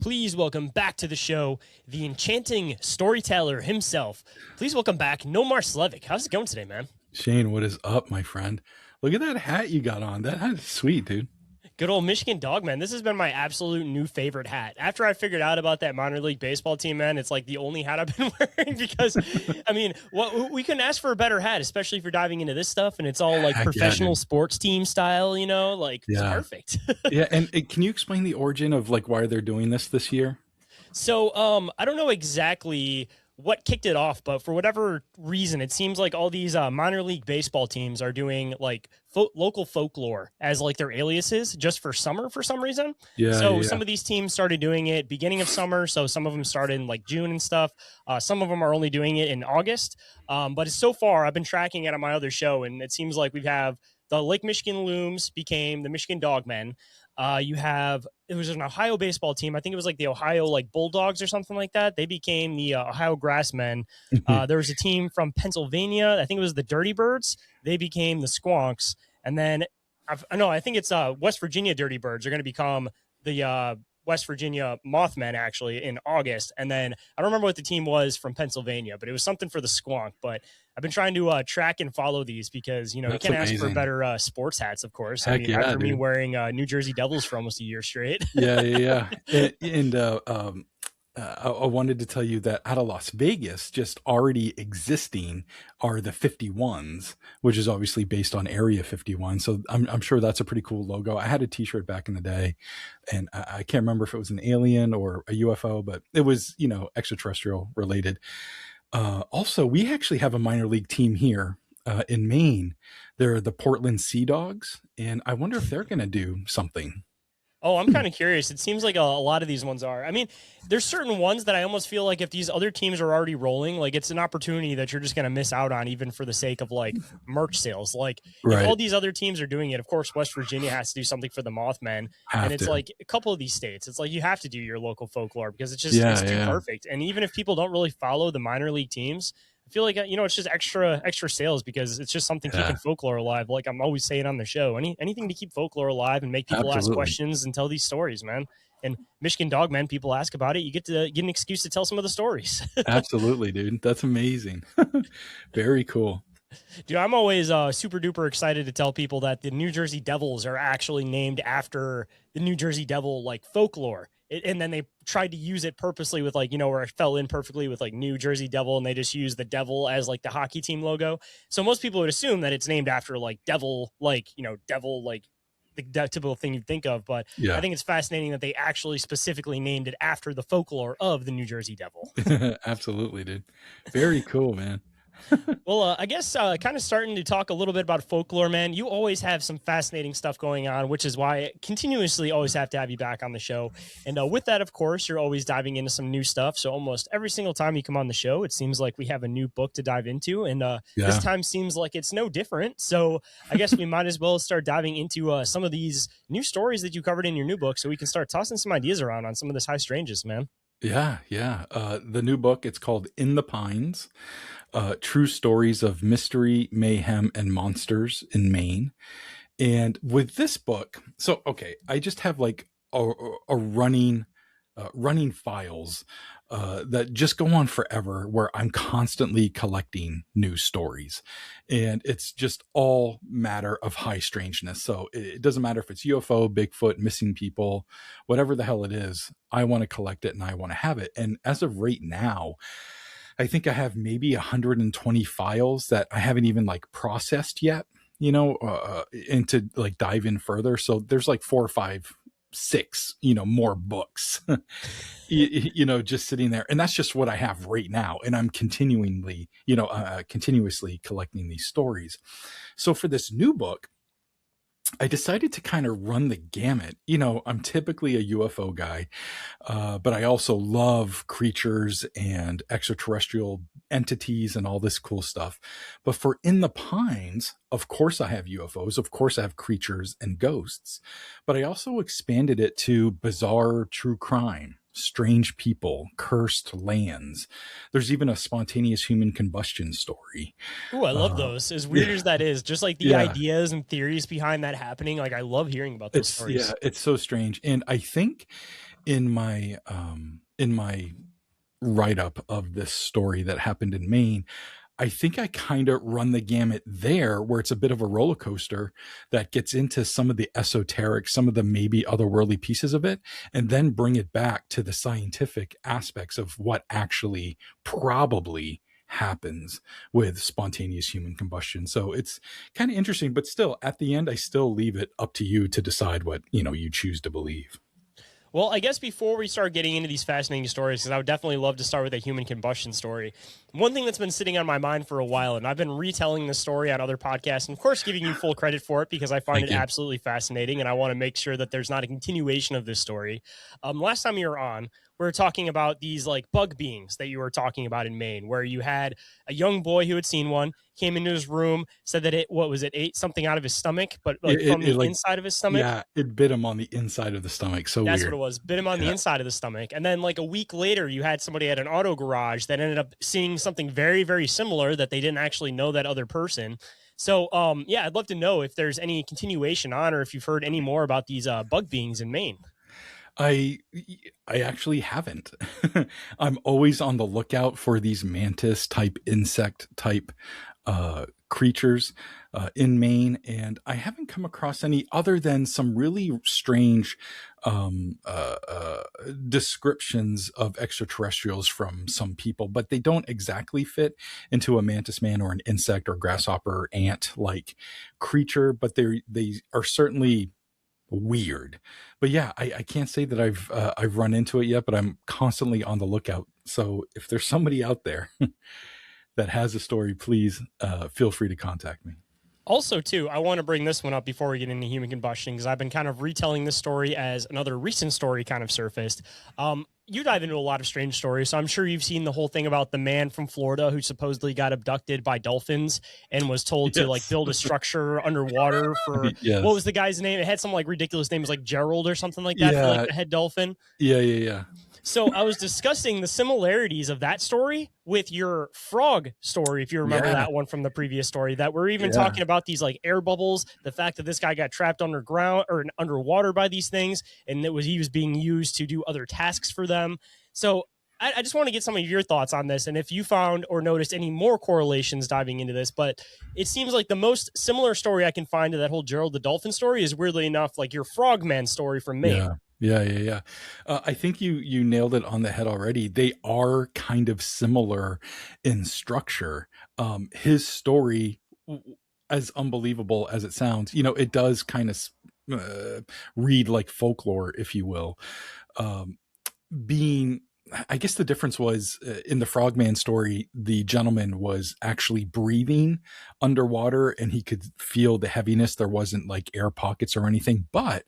Please welcome back to the show the enchanting storyteller himself. Please welcome back Nomar Slevik. How's it going today, man? Shane, what is up, my friend? Look at that hat you got on. That hat is sweet, dude. Good old Michigan dog, man. This has been my absolute new favorite hat. After I figured out about that minor league baseball team, man, it's like the only hat I've been wearing because, I mean, we couldn't ask for a better hat, especially for diving into this stuff. And it's all like Heck professional yeah, sports team style, like it's yeah, perfect. yeah. And can you explain the origin of like why they're doing this year? So I don't know exactly what kicked it off, but for whatever reason, it seems like all these minor league baseball teams are doing like local folklore as like their aliases just for summer for some reason. Yeah, So yeah, some of these teams started doing it beginning of summer. So some of them started in like June and stuff. Some of them are only doing it in August. But so far, I've been tracking it on my other show, and it seems like we have the Lake Michigan Looms became the Michigan Dogmen. It was an Ohio baseball team. I think it was like the Ohio like Bulldogs or something like that. They became the Ohio Grassmen. yeah. There was a team from Pennsylvania. I think it was the Dirty Birds. They became the Squonks. And then I think it's West Virginia Dirty Birds are going to become the West Virginia Mothmen actually in August. And then I don't remember what the team was from Pennsylvania, but it was something for the Squonk. But I've been trying to track and follow these because, you That's can't ask for amazing. better sports hats, of course. I Heck mean, yeah, after me dude. wearing New Jersey Devils for almost a year straight. Yeah, yeah, yeah. I wanted to tell you that out of Las Vegas, just already existing are the 51s, which is obviously based on Area 51. So I'm sure that's a pretty cool logo. I had a T-shirt back in the day, and I can't remember if it was an alien or a UFO, but it was extraterrestrial related. Also, we actually have a minor league team here in Maine. They're the Portland Sea Dogs, and I wonder if they're going to do something. Oh, I'm kind of curious. It seems like a lot of these ones are. I mean, there's certain ones that I almost feel like if these other teams are already rolling, like it's an opportunity that you're just going to miss out on, even for the sake of like merch sales. Like if all Right. these other teams are doing it, of course, West Virginia has to do something for the Mothmen. And Have it's to. like a couple of these states, it's like you have to do your local folklore because it's Yeah, too yeah. perfect. And even if people don't really follow the minor league teams, I feel like it's just extra sales because it's just something keeping Yeah, folklore alive. Like I'm always saying on the show, anything to keep folklore alive and make people ask absolutely. questions and tell these stories, man. And Michigan Dogmen, people ask about it. You get to get an excuse to tell some of the stories. Absolutely, dude. That's amazing. Very cool. Dude, I'm always super duper excited to tell people that the New Jersey Devils are actually named after the New Jersey Devil like folklore. And then they tried to use it purposely with like, where it fell in perfectly with like New Jersey Devil, and they just use the devil as like the hockey team logo. So most people would assume that it's named after like devil, devil, like the typical thing you'd think of. But I Yeah. think it's fascinating that they actually specifically named it after the folklore of the New Jersey Devil. Absolutely, dude. Very cool, man. Well, I guess kind of starting to talk a little bit about folklore, man. You always have some fascinating stuff going on, which is why I continuously always have to have you back on the show. And with that, of course, you're always diving into some new stuff. So almost every single time you come on the show, it seems like we have a new book to dive into. And this Yeah. time seems like it's no different. So I guess we might as well start diving into some of these new stories that you covered in your new book so we can start tossing some ideas around on some of this high strangeness, man. Yeah, yeah. The new book, it's called In the Pines, True Stories of Mystery, Mayhem, and Monsters in Maine. And with this book, so, okay, I just have like a running files that just go on forever where I'm constantly collecting new stories. And it's just all matter of high strangeness. So it doesn't matter if it's UFO, Bigfoot, missing people, whatever the hell it is, I want to collect it and I want to have it. And as of right now, I think I have maybe 120 files that I haven't even like processed yet, and to like dive in further. So there's like 4 or 5, 6, more books, just sitting there. And that's just what I have right now. And I'm continuously collecting these stories. So for this new book, I decided to kind of run the gamut. I'm typically a UFO guy, but I also love creatures and extraterrestrial entities and all this cool stuff. But for In the Pines, of course I have UFOs. Of course I have creatures and ghosts, but I also expanded it to bizarre true crime, strange people, cursed lands. There's even a spontaneous human combustion story. Ooh, I love Uh, those. As weird yeah, as that is, just like the yeah. ideas and theories behind that happening, like I love hearing about those stories. It's so strange. And I think in my write up of this story that happened in Maine, I think I kind of run the gamut there, where it's a bit of a roller coaster that gets into some of the esoteric, some of the maybe otherworldly pieces of it, and then bring it back to the scientific aspects of what actually probably happens with spontaneous human combustion. So it's kind of interesting, but still at the end, I still leave it up to you to decide what, you choose to believe. Well, I guess before we start getting into these fascinating stories, because I would definitely love to start with a human combustion story. One thing that's been sitting on my mind for a while, and I've been retelling this story on other podcasts, and of course, giving you full credit for it because I find Thank it you. absolutely fascinating, and I want to make sure that there's not a continuation of this story. Last time you were on, we were talking about these like bug beings that you were talking about in Maine, where you had a young boy who had seen one, came into his room, said that it ate something out of his stomach, but like from It the like, inside of his stomach. yeah, it bit him on the inside of the stomach. So That's what weird. it was. Bit him on the Yeah. inside of the stomach. And then like a week later, you had somebody at an auto garage that ended up seeing something very, very similar that they didn't actually know that other person. So yeah, I'd love to know if there's any continuation on, or if you've heard any more about these bug beings in Maine. I I actually haven't. I'm always on the lookout for these mantis type insect type creatures in Maine, and I haven't come across any other than some really strange um, uh, uh, descriptions of extraterrestrials from some people, but they don't exactly fit into a mantis man or an insect or grasshopper ant like creature. But they are certainly weird. But yeah, I can't say that I've run into it yet, but I'm constantly on the lookout. So if there's somebody out there that has a story, please feel free to contact me. Also, too, I want to bring this one up before we get into human combustion because I've been kind of retelling this story as another recent story kind of surfaced. You dive into a lot of strange stories, so I'm sure you've seen the whole thing about the man from Florida who supposedly got abducted by dolphins and was told to like Yes. build a structure underwater for what was Yes. the guy's name? It had some like ridiculous name, it was like Gerald or something like that for like Yeah. the head dolphin. Yeah. So I was discussing the similarities of that story with your frog story, if you remember Yeah. that one from the previous story, that we're even Yeah. talking about these like air bubbles, the fact that this guy got trapped underground or underwater by these things, and he was being used to do other tasks for them. So I just want to get some of your thoughts on this, and if you found or noticed any more correlations diving into this. But it seems like the most similar story I can find to that whole Gerald the Dolphin story is weirdly enough like your Frogman story from Maine. Yeah. Yeah. I think you nailed it on the head already. They are kind of similar in structure. His story, as unbelievable as it sounds, it does kind of read like folklore, if you will. Um, being I guess the difference was in the Frogman story, the gentleman was actually breathing underwater and he could feel the heaviness. There wasn't like air pockets or anything, but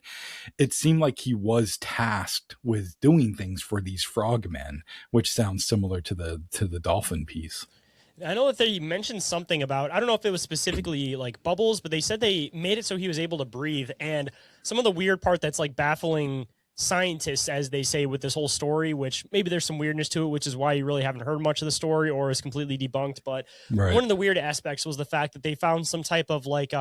it seemed like he was tasked with doing things for these frogmen, which sounds similar to the dolphin piece. I know that they mentioned something about, I don't know if it was specifically like bubbles, but they said they made it so he was able to breathe. And some of the weird part that's like baffling scientists, as they say, with this whole story, which maybe there's some weirdness to it, which is why you really haven't heard much of the story or is completely debunked. But Right. one of the weird aspects was the fact that they found some type of like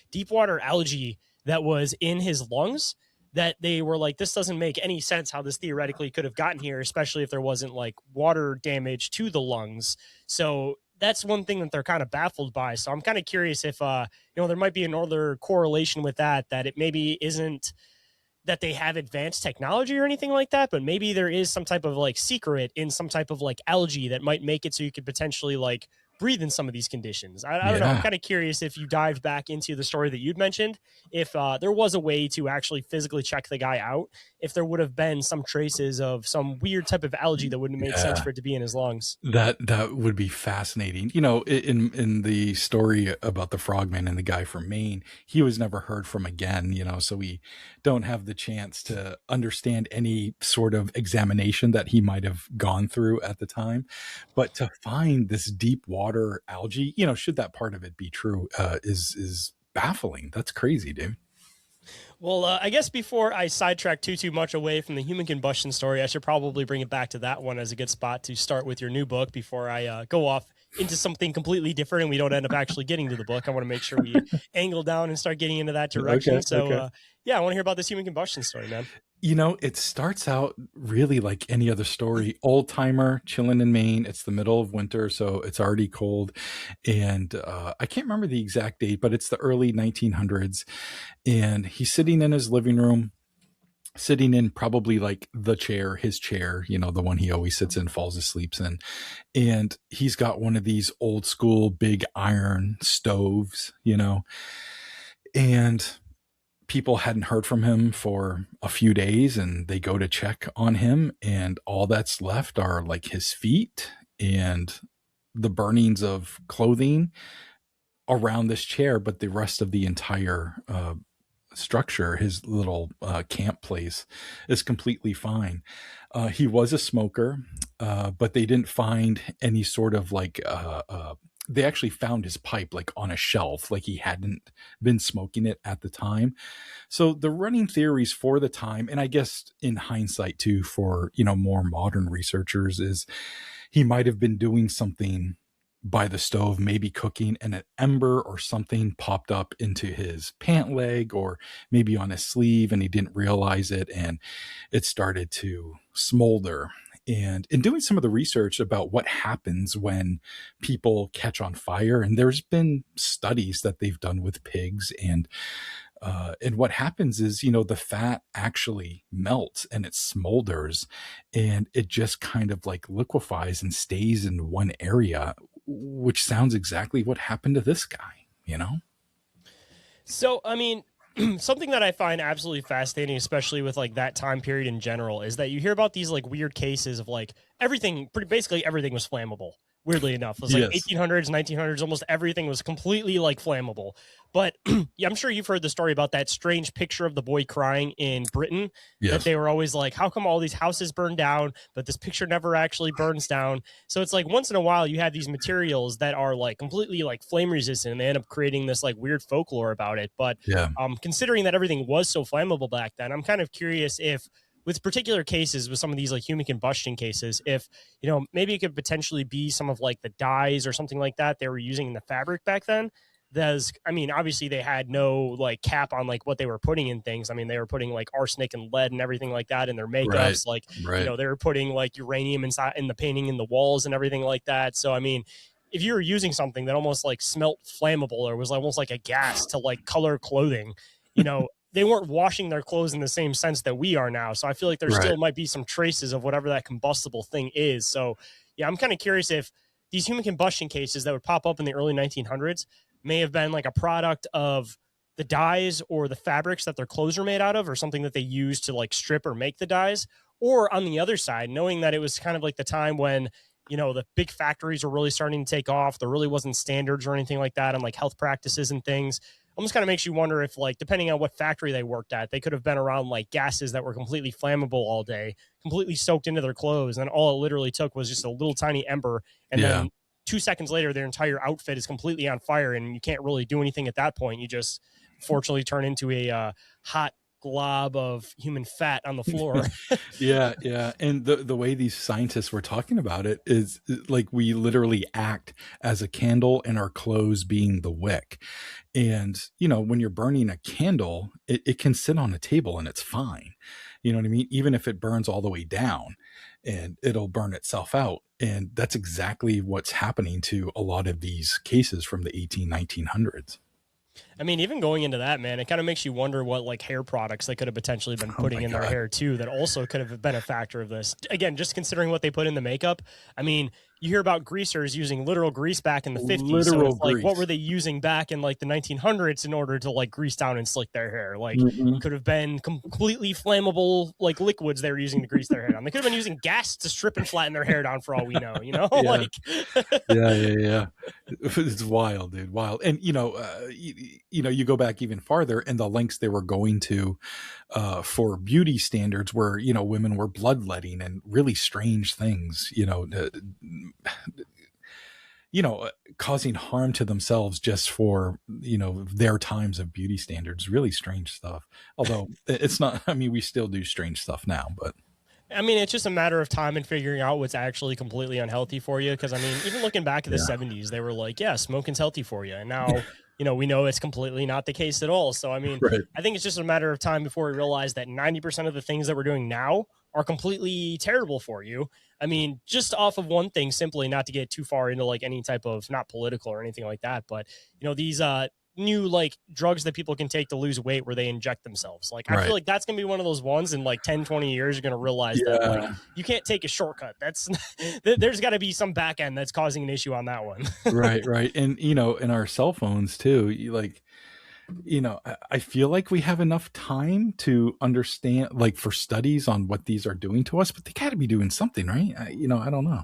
deep water algae that was in his lungs, that they were like, this doesn't make any sense how this theoretically could have gotten here, especially if there wasn't like water damage to the lungs. So that's one thing that they're kind of baffled by. So I'm kind of curious if there might be another correlation with that it maybe isn't that they have advanced technology or anything like that, but maybe there is some type of like secret in some type of like algae that might make it so you could potentially like breathe in some of these conditions. I don't know. I'm Yeah. kind of curious if you dived back into the story that you'd mentioned, if there was a way to actually physically check the guy out, if there would have been some traces of some weird type of algae that wouldn't have made sense Yeah. for it to be in his lungs. That would be fascinating. In the story about the frogman and the guy from Maine, he was never heard from again, so we don't have the chance to understand any sort of examination that he might have gone through at the time. But to find this deep water algae, should that part of it be true, is baffling. That's crazy, dude. Well, I guess before I sidetrack too much away from the human combustion story, I should probably bring it back to that one as a good spot to start with your new book before I go off into something completely different and we don't end up actually getting to the book. I want to make sure we angle down and start getting into that Okay. direction. So, Okay. yeah, I want to hear about this human combustion story, man. It starts out really like any other story. Old timer chilling in Maine. It's the middle of winter, so it's already cold. And I can't remember the exact date, but it's the early 1900s. And he's sitting in his living room, sitting in probably like the chair, his chair, the one he always sits in, falls asleep in. And he's got one of these old school big iron stoves, and people hadn't heard from him for a few days, and they go to check on him, and all that's left are like his feet and the burnings of clothing around this chair, but the rest of the entire structure, his little camp place, is completely fine. He was a smoker, but they didn't find any sort of like they actually found his pipe like on a shelf, like he hadn't been smoking it at the time. So the running theories for the time, and I guess in hindsight too, for more modern researchers, is he might have been doing something by the stove, maybe cooking, and an ember or something popped up into his pant leg or maybe on his sleeve, and he didn't realize it, and it started to smolder. And in doing some of the research about what happens when people catch on fire, and there's been studies that they've done with pigs, and what happens is, the fat actually melts and it smolders, and it just kind of like liquefies and stays in one area, which sounds exactly what happened to this guy. So, I mean, something that I find absolutely fascinating, especially with like that time period in general, is that you hear about these like weird cases of like basically everything was flammable. Weirdly enough, it was like Yes. 1800s, 1900s, almost everything was completely like flammable. But yeah, I'm sure you've heard the story about that strange picture of the boy crying in Britain, that Yes. they were always like, how come all these houses burn down, but this picture never actually burns down? So it's like once in a while you have these materials that are like completely like flame resistant, and they end up creating this like weird folklore about it. But Yeah. considering that everything was so flammable back then, I'm kind of curious if, with particular cases, with some of these like human combustion cases, if maybe it could potentially be some of like the dyes or something like that they were using in the fabric back then. I mean, obviously they had no like cap on like what they were putting in things. I mean, they were putting like arsenic and lead and everything like that in their Right. makeups. Like, Right. they were putting like uranium inside in the painting in the walls and everything like that. So, I mean, if you were using something that almost like smelt flammable or was almost like a gas to like color clothing, they weren't washing their clothes in the same sense that we are now. So I feel like there Right. still might be some traces of whatever that combustible thing is. So yeah, I'm kind of curious if these human combustion cases that would pop up in the early 1900s may have been like a product of the dyes or the fabrics that their clothes are made out of, or something that they use to like strip or make the dyes. Or on the other side, knowing that it was kind of like the time when the big factories were really starting to take off, there really wasn't standards or anything like that on like health practices and things. Almost kind of makes you wonder if, like, depending on what factory they worked at, they could have been around like gases that were completely flammable all day, completely soaked into their clothes, and all it literally took was just a little tiny ember, and Yeah. then 2 seconds later their entire outfit is completely on fire, and you can't really do anything at that point. You just fortunately turn into a hot glob of human fat on the floor. Yeah, yeah. And the way these scientists were talking about it is like we literally act as a candle and our clothes being the wick. And, when you're burning a candle, it can sit on a table and it's fine. You know what I mean? Even if it burns all the way down, and it'll burn itself out. And that's exactly what's happening to a lot of these cases from the 1900s. I mean, even going into that, man, it kind of makes you wonder what like hair products they could have potentially been Oh putting my in their God. hair too, that also could have been a factor of this. Again, just considering what they put in the makeup. I mean, you hear about greasers using literal grease back in the 50s. So Literal it's like, what were grease. they using back in like the 1900s in order to like grease down and slick their hair? Like, Mhm. could have been completely flammable like liquids they were using to grease their hair down. They could have been using gas to strip and flatten their hair down for all we know, Yeah. like Yeah, yeah, yeah. It's wild, dude, wild. And you go back even farther, and the lengths they were going to for beauty standards, where women were bloodletting and really strange things. Causing harm to themselves just for their times of beauty standards. Really strange stuff. Although it's not. I mean, we still do strange stuff now, but I mean, it's just a matter of time and figuring out what's actually completely unhealthy for you. Because I mean, even looking back at the yeah, 70s, they were like, "Yeah, smoking's healthy for you," and now we know it's completely not the case at all. So, I mean, Right. I think it's just a matter of time before we realize that 90% of the things that we're doing now are completely terrible for you. I mean, just off of one thing, simply, not to get too far into like any type of, not political or anything like that, but these new like drugs that people can take to lose weight where they inject themselves. Like, I feel Right. like that's going to be one of those ones in like 10-20 years, you're going to realize that like Yeah. you can't take a shortcut. That's there's got to be some back end that's causing an issue on that one. Right. Right. And in our cell phones too, I feel like we have enough time to understand, like, for studies on what these are doing to us, but they got to be doing something, right? I don't know.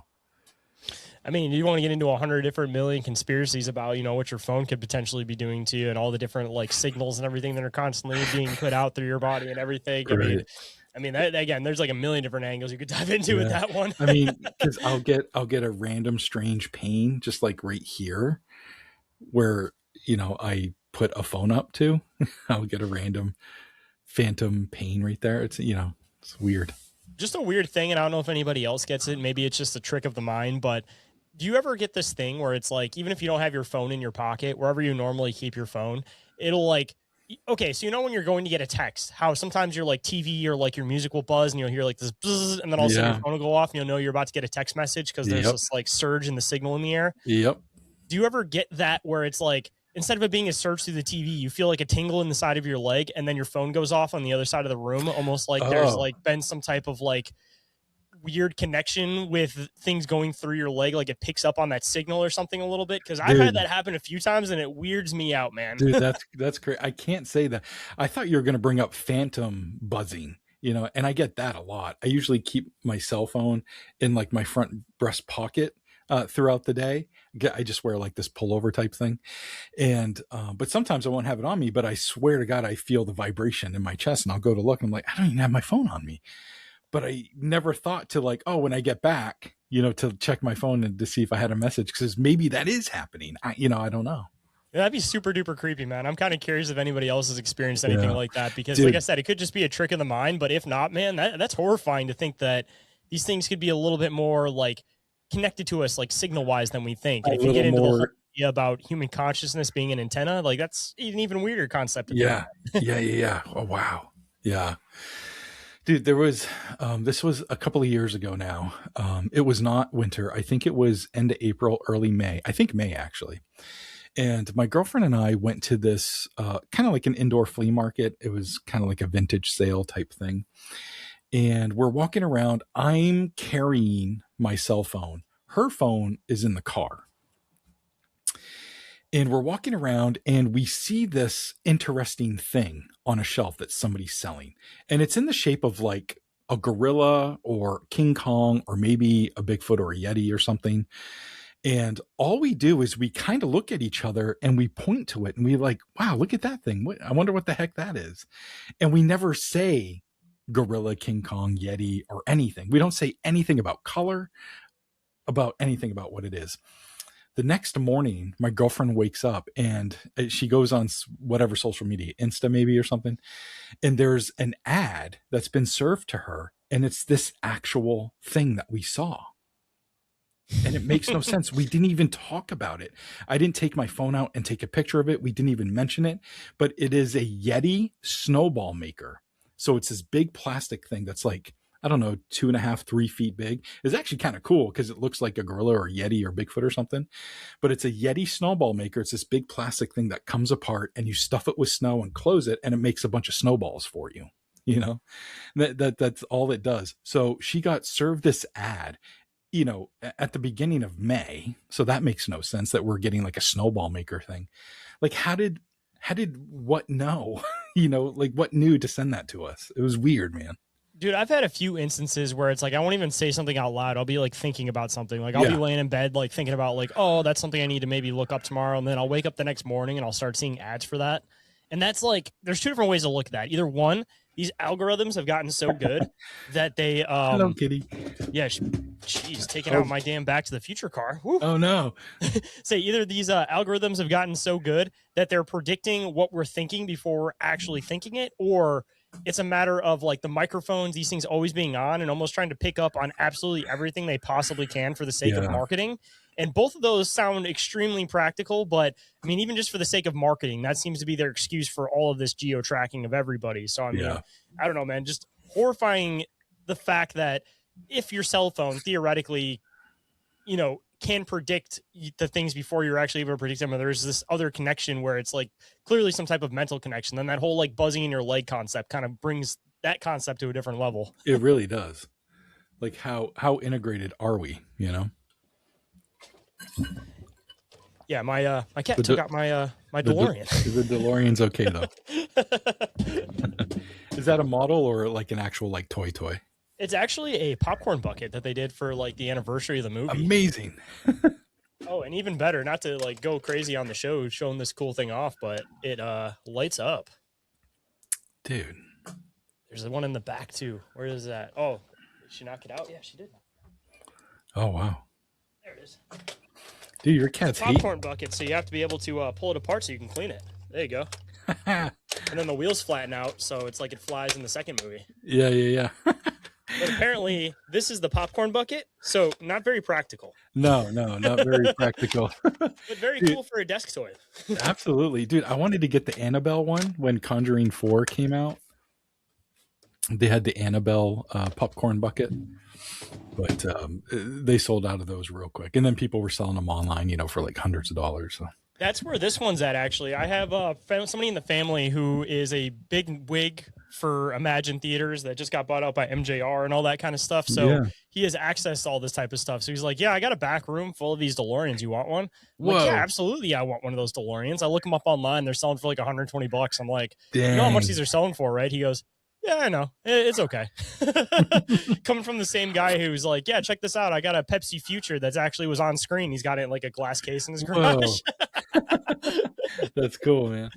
I mean, you want to get into 100 different million conspiracies about, what your phone could potentially be doing to you and all the different like signals and everything that are constantly being put out through your body and everything. Right. I mean, that, again, there's like a million different angles you could dive into with Yeah. that one. I mean, because I'll get a random strange pain just like right here where, I put a phone up to. I'll get a random phantom pain right there. It's weird. Just a weird thing, and I don't know if anybody else gets it. Maybe it's just a trick of the mind, but do you ever get this thing where it's like, even if you don't have your phone in your pocket, wherever you normally keep your phone, it'll like, okay, so when you're going to get a text, how sometimes your like TV or like your music will buzz and you'll hear like this buzz, and then all of a sudden Yeah. your phone will go off and you'll know you're about to get a text message because there's Yep. this like surge in the signal in the air. Yep. Do you ever get that where it's like, instead of it being a surge through the TV, you feel like a tingle in the side of your leg and then your phone goes off on the other side of the room, almost like there's Oh, like been some type of like weird connection with things going through your leg, like it picks up on that signal or something a little bit? Because I've had dude. that happen a few times and it weirds me out, man. Dude, that's great. I can't say that. I thought you were going to bring up phantom buzzing, and I get that a lot. I usually keep my cell phone in like my front breast pocket throughout the day. I just wear like this pullover type thing, and but sometimes I won't have it on me. But I swear to God, I feel the vibration in my chest, and I'll go to look, and I'm like, I don't even have my phone on me. But I never thought to like, oh, when I get back, to check my phone and to see if I had a message, because maybe that is happening. I don't know. That'd be super duper creepy, man. I'm kind of curious if anybody else has experienced anything Yeah. like that, because like Dude. I said, it could just be a trick of the mind, but if not, man, that's horrifying to think that these things could be a little bit more like connected to us, like signal wise, than we think. And A if you get little into the whole more. idea about human consciousness being an antenna, like that's an even weirder concept to think Yeah. Yeah. Oh, wow. Yeah. Dude, there was, this was a couple of years ago now. It was not winter. I think it was end of April, early May. I think May, actually. And my girlfriend and I went to this kind of like an indoor flea market. It was kind of like a vintage sale type thing. And we're walking around. I'm carrying my cell phone. Her phone is in the car. And we're walking around and we see this interesting thing on a shelf that somebody's selling. And it's in the shape of like a gorilla or King Kong or maybe a Bigfoot or a Yeti or something. And all we do is we kind of look at each other and we point to it and we like, wow, look at that thing. I wonder what the heck that is. And we never say gorilla, King Kong, Yeti, or anything. We don't say anything about color, about anything about what it is. The next morning, my girlfriend wakes up and she goes on whatever social media, Insta maybe or something. And there's an ad that's been served to her. And it's this actual thing that we saw. And it makes no sense. We didn't even talk about it. I didn't take my phone out and take a picture of it. We didn't even mention it. But it is a Yeti snowball maker. So it's this big plastic thing that's like, I don't know, 2.5, 3 feet big. It's actually kind of cool because it looks like a gorilla or a Yeti or Bigfoot or something. But it's a Yeti snowball maker. It's this big plastic thing that comes apart and you stuff it with snow and close it and it makes a bunch of snowballs for you. That's all it does. So she got served this ad, at the beginning of May. So that makes no sense that we're getting like a snowball maker thing. Like how did what know? Like what knew to send that to us? It was weird, man. Dude, I've had a few instances where it's like I won't even say something out loud. I'll be like thinking about something. Like I'll be laying in bed like thinking about like, oh, that's something I need to maybe look up tomorrow. And then I'll wake up the next morning and I'll start seeing ads for that. And that's like, there's two different ways to look at that. Either one, these algorithms have gotten so good that they Hello, kitty. yeah, she's taking out my damn Back to the Future car. Woo. Oh no. Say either these algorithms have gotten so good that they're predicting what we're thinking before we're actually thinking it, or it's a matter of like the microphones, these things always being on and almost trying to pick up on absolutely everything they possibly can for the sake of marketing. And both of those sound extremely practical, but I mean, even just for the sake of marketing, that seems to be their excuse for all of this geo tracking of everybody. So I mean, I don't know, man, just horrifying the fact that if your cell phone theoretically, can predict the things before you're actually able to predict them, and there's this other connection where it's like clearly some type of mental connection, then that whole like buzzing in your leg concept kind of brings that concept to a different level. It really does. Like how integrated are we, Yeah, my cat took out my DeLorean. The DeLorean's okay though. Is that a model or like an actual like toy? It's actually a popcorn bucket that they did for like the anniversary of the movie. Amazing. Oh, and even better, not to like go crazy on the show showing this cool thing off, but it lights up. Dude. There's one in the back too. Where is that? Oh, did she knock it out? Yeah, she did. Oh wow. There it is. Dude, your cat's popcorn bucket, so you have to be able to pull it apart so you can clean it. There you go. And then the wheels flatten out, so it's like it flies in the second movie. Yeah. But apparently, this is the popcorn bucket, so not very practical. No, not very practical. But very cool for a desk toy. Absolutely. Dude, I wanted to get the Annabelle one when Conjuring 4 came out. They had the Annabelle popcorn bucket, but they sold out of those real quick. And then people were selling them online, for like hundreds of dollars. So. That's where this one's at, actually. I have somebody in the family who is a big wig for Imagine Theaters that just got bought out by MJR and all that kind of stuff. So he has access to all this type of stuff. So he's like, yeah, I got a back room full of these DeLoreans. You want one? I'm like, yeah, absolutely. I want one of those DeLoreans. I look them up online. They're selling for like $120. I'm like, dang. You know how much these are selling for, right? He goes, yeah, I know. It's okay. Coming from the same guy who's like, yeah, check this out. I got a Pepsi Future that's actually was on screen. He's got it in like a glass case in his garage. That's cool, man.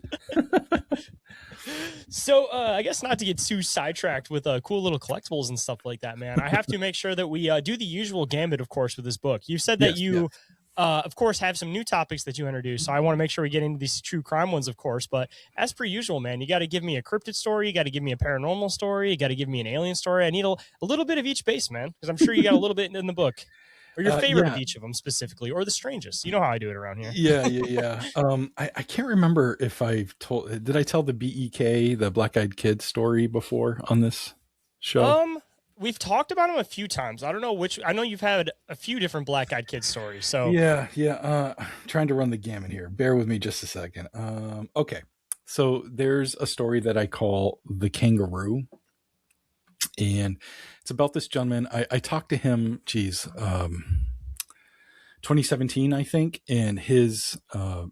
So I guess not to get too sidetracked with cool little collectibles and stuff like that, man. I have to make sure that we do the usual gambit, of course, with this book. You said that of course, have some new topics that you introduce. So I want to make sure we get into these true crime ones, of course. But as per usual, man, you got to give me a cryptid story. You got to give me a paranormal story. You got to give me an alien story. I need a little bit of each base, man, because I'm sure you got a little bit in the book. Or your favorite of each of them specifically, or the strangest. You know how I do it around here. Yeah. I can't remember if did I tell the BEK, the Black Eyed Kid story before on this show? We've talked about them a few times. I don't know which. I know you've had a few different Black Eyed Kids stories. So yeah. Trying to run the gamut here. Bear with me just a second. Okay. So there's a story that I call The Kangaroo. And it's about this gentleman. I talked to him, 2017, I think. And his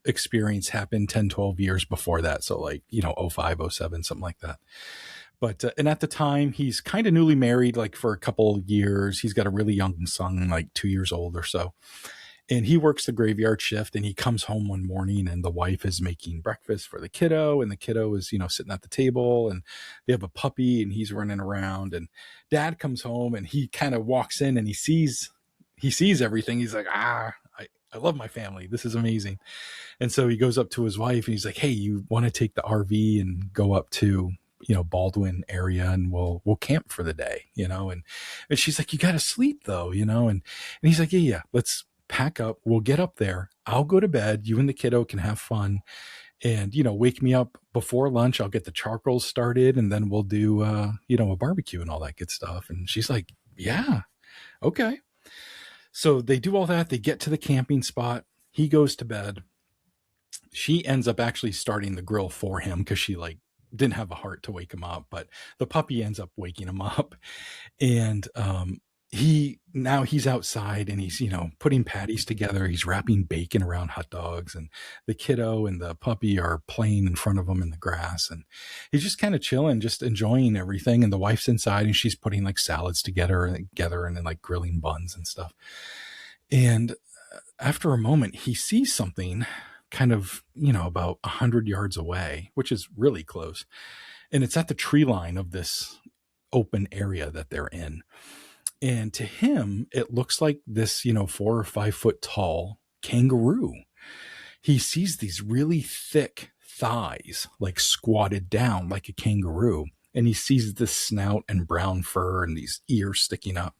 experience happened 10, 12 years before that. So like, 05, 07, something like that. But, and at the time he's kind of newly married, like for a couple of years. He's got a really young son, like 2 years old or so. And he works the graveyard shift, and he comes home one morning and the wife is making breakfast for the kiddo, and the kiddo is, sitting at the table, and they have a puppy and he's running around, and dad comes home and he kind of walks in and he sees everything. He's like, I love my family. This is amazing. And so he goes up to his wife and he's like, hey, you want to take the RV and go up to, Baldwin area, and we'll camp for the day, and she's like, you got to sleep though, and he's like, yeah, let's pack up. We'll get up there. I'll go to bed. You and the kiddo can have fun, and, wake me up before lunch. I'll get the charcoal started, and then we'll do, a barbecue and all that good stuff. And she's like, yeah, okay. So they do all that. They get to the camping spot. He goes to bed. She ends up actually starting the grill for him because she didn't have a heart to wake him up, but the puppy ends up waking him up. And he's outside and he's, putting patties together. He's wrapping bacon around hot dogs, and the kiddo and the puppy are playing in front of him in the grass. And he's just kind of chilling, just enjoying everything. And the wife's inside and she's putting like salads together and then like grilling buns and stuff. And after a moment, he sees something kind of, about 100 yards away, which is really close. And it's at the tree line of this open area that they're in. And to him, it looks like this, 4 or 5 foot tall kangaroo. He sees these really thick thighs, like squatted down like a kangaroo. And he sees this snout and brown fur and these ears sticking up.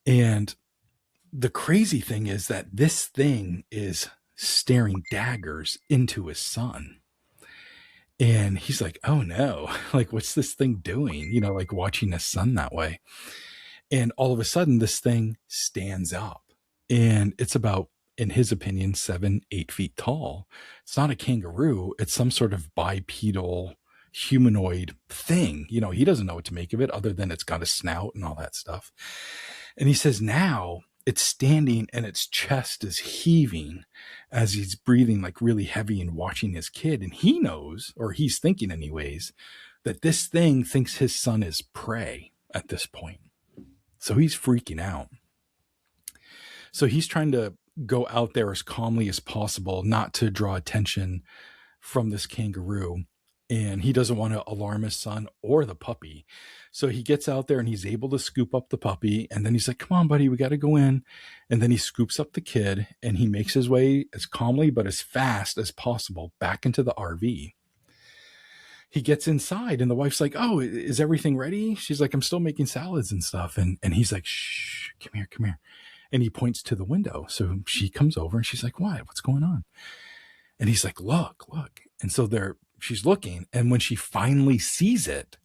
And the crazy thing is that this thing is staring daggers into his son. And he's like, oh no, like, what's this thing doing? You know, like watching his son that way. And all of a sudden, this thing stands up, and it's about, in his opinion, 7-8 feet tall. It's not a kangaroo. It's some sort of bipedal humanoid thing. You know, he doesn't know what to make of it other than it's got a snout and all that stuff. And he says now it's standing and its chest is heaving as he's breathing like really heavy and watching his kid. And he knows, or he's thinking anyways, that this thing thinks his son is prey at this point. So he's freaking out. So he's trying to go out there as calmly as possible, not to draw attention from this kangaroo. And he doesn't want to alarm his son or the puppy. So he gets out there and he's able to scoop up the puppy. And then he's like, come on, buddy, we got to go in. And then he scoops up the kid and he makes his way as calmly but as fast as possible back into the RV. He gets inside and the wife's like, oh, is everything ready? She's like, I'm still making salads and stuff. And he's like, shh, come here. And he points to the window. So she comes over and she's like, what? What's going on? And he's like, look. And so she's looking. And when she finally sees it,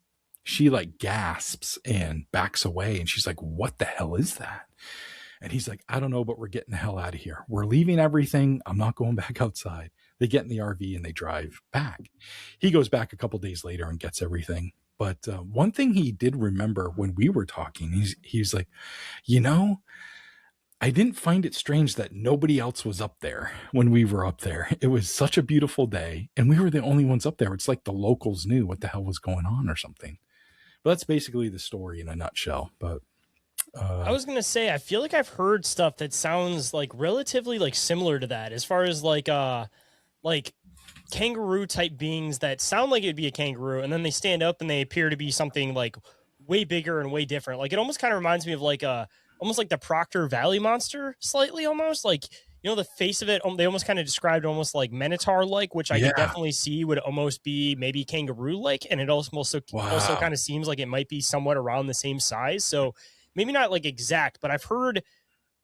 she like gasps and backs away. And she's like, what the hell is that? And he's like, I don't know, but we're getting the hell out of here. We're leaving everything. I'm not going back outside. They get in the RV and they drive back. He goes back a couple days later and gets everything. But one thing he did remember when we were talking, he's like, you know, I didn't find it strange that nobody else was up there when we were up there. It was such a beautiful day and we were the only ones up there. It's like the locals knew what the hell was going on or something. But that's basically the story in a nutshell. But I was gonna say, I feel like I've heard stuff that sounds like relatively like similar to that, as far as like kangaroo type beings that sound like it'd be a kangaroo, and then they stand up and they appear to be something like way bigger and way different. Like it almost kind of reminds me of like almost like the Proctor Valley monster, slightly almost like, you know, the face of it. They almost kind of described almost like Minotaur like, which I could definitely see would almost be maybe kangaroo like, and it also kind of seems like it might be somewhat around the same size. So maybe not like exact, but I've heard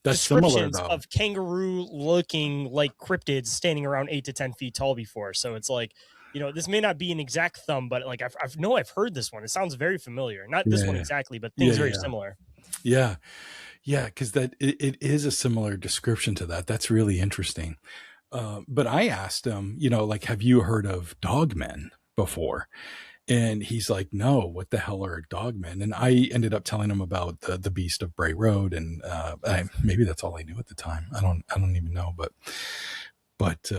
that's descriptions similar, of kangaroo looking like cryptids standing around 8 to 10 feet tall before. So it's like, you know, this may not be an exact thumb, but like I've heard this one. It sounds very familiar. Not this one exactly, but things very similar. Yeah. Because that it is a similar description to that. That's really interesting. But I asked him, you know, like, have you heard of dogmen before? And he's like, no, what the hell are dogmen? And I ended up telling him about the Beast of Bray Road. And maybe that's all I knew at the time. I don't even know. But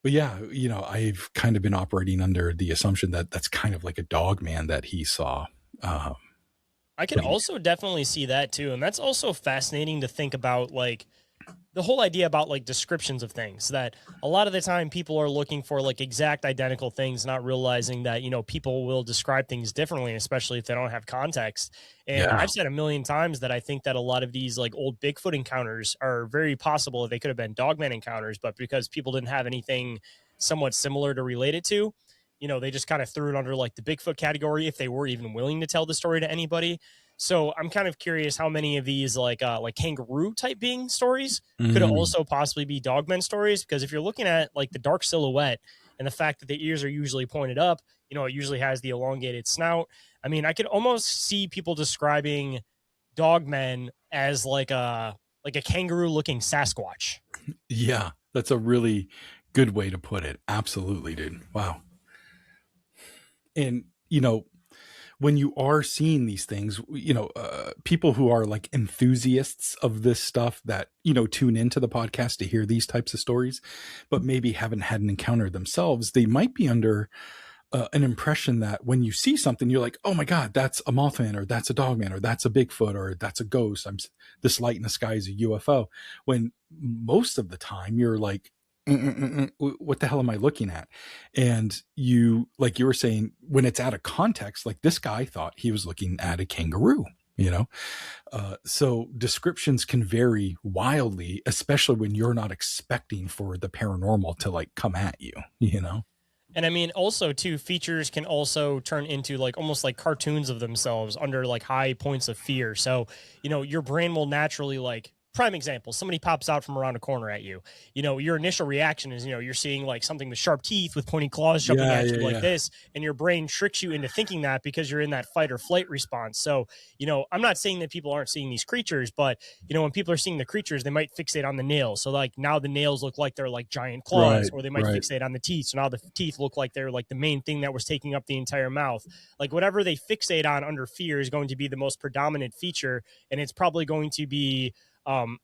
yeah, you know, I've kind of been operating under the assumption that that's kind of like a dogman that he saw. I could also definitely see that too. And that's also fascinating to think about, like the whole idea about like descriptions of things, that a lot of the time people are looking for like exact identical things, not realizing that, you know, people will describe things differently, especially if they don't have context. And I've said a million times that I think that a lot of these like old Bigfoot encounters are very possible that they could have been dogman encounters, but because people didn't have anything somewhat similar to relate it to, you know, they just kind of threw it under like the Bigfoot category if they were even willing to tell the story to anybody. So I'm kind of curious how many of these like kangaroo type being stories could also possibly be dogmen stories, because if you're looking at like the dark silhouette and the fact that the ears are usually pointed up, you know, it usually has the elongated snout. I mean, I could almost see people describing dogmen as like a kangaroo looking Sasquatch. Yeah, that's a really good way to put it. Absolutely, dude. Wow. And, you know, when you are seeing these things, you know, people who are like enthusiasts of this stuff that, you know, tune into the podcast to hear these types of stories, but maybe haven't had an encounter themselves, they might be under an impression that when you see something, you're like, oh my God, that's a Mothman, or that's a Dogman, or that's a Bigfoot, or that's a ghost. This light in the sky is a UFO. When most of the time you're like, what the hell am I looking at? And you, like you were saying, when it's out of context, like this guy thought he was looking at a kangaroo, you know? So descriptions can vary wildly, especially when you're not expecting for the paranormal to like come at you, you know? And I mean, also too, features can also turn into like almost like cartoons of themselves under like high points of fear. So, you know, your brain will naturally like prime example, somebody pops out from around a corner at you, your initial reaction is, you're seeing like something with sharp teeth with pointy claws jumping Yeah, at yeah, you like yeah. this, and your brain tricks you into thinking that because you're in that fight or flight response. So, I'm not saying that people aren't seeing these creatures, but when people are seeing the creatures, they might fixate on the nails. So like now the nails look like they're like giant claws, Right, or they might right. fixate on the teeth. So now the teeth look like they're like the main thing that was taking up the entire mouth. Like whatever they fixate on under fear is going to be the most predominant feature, and it's probably going to be um,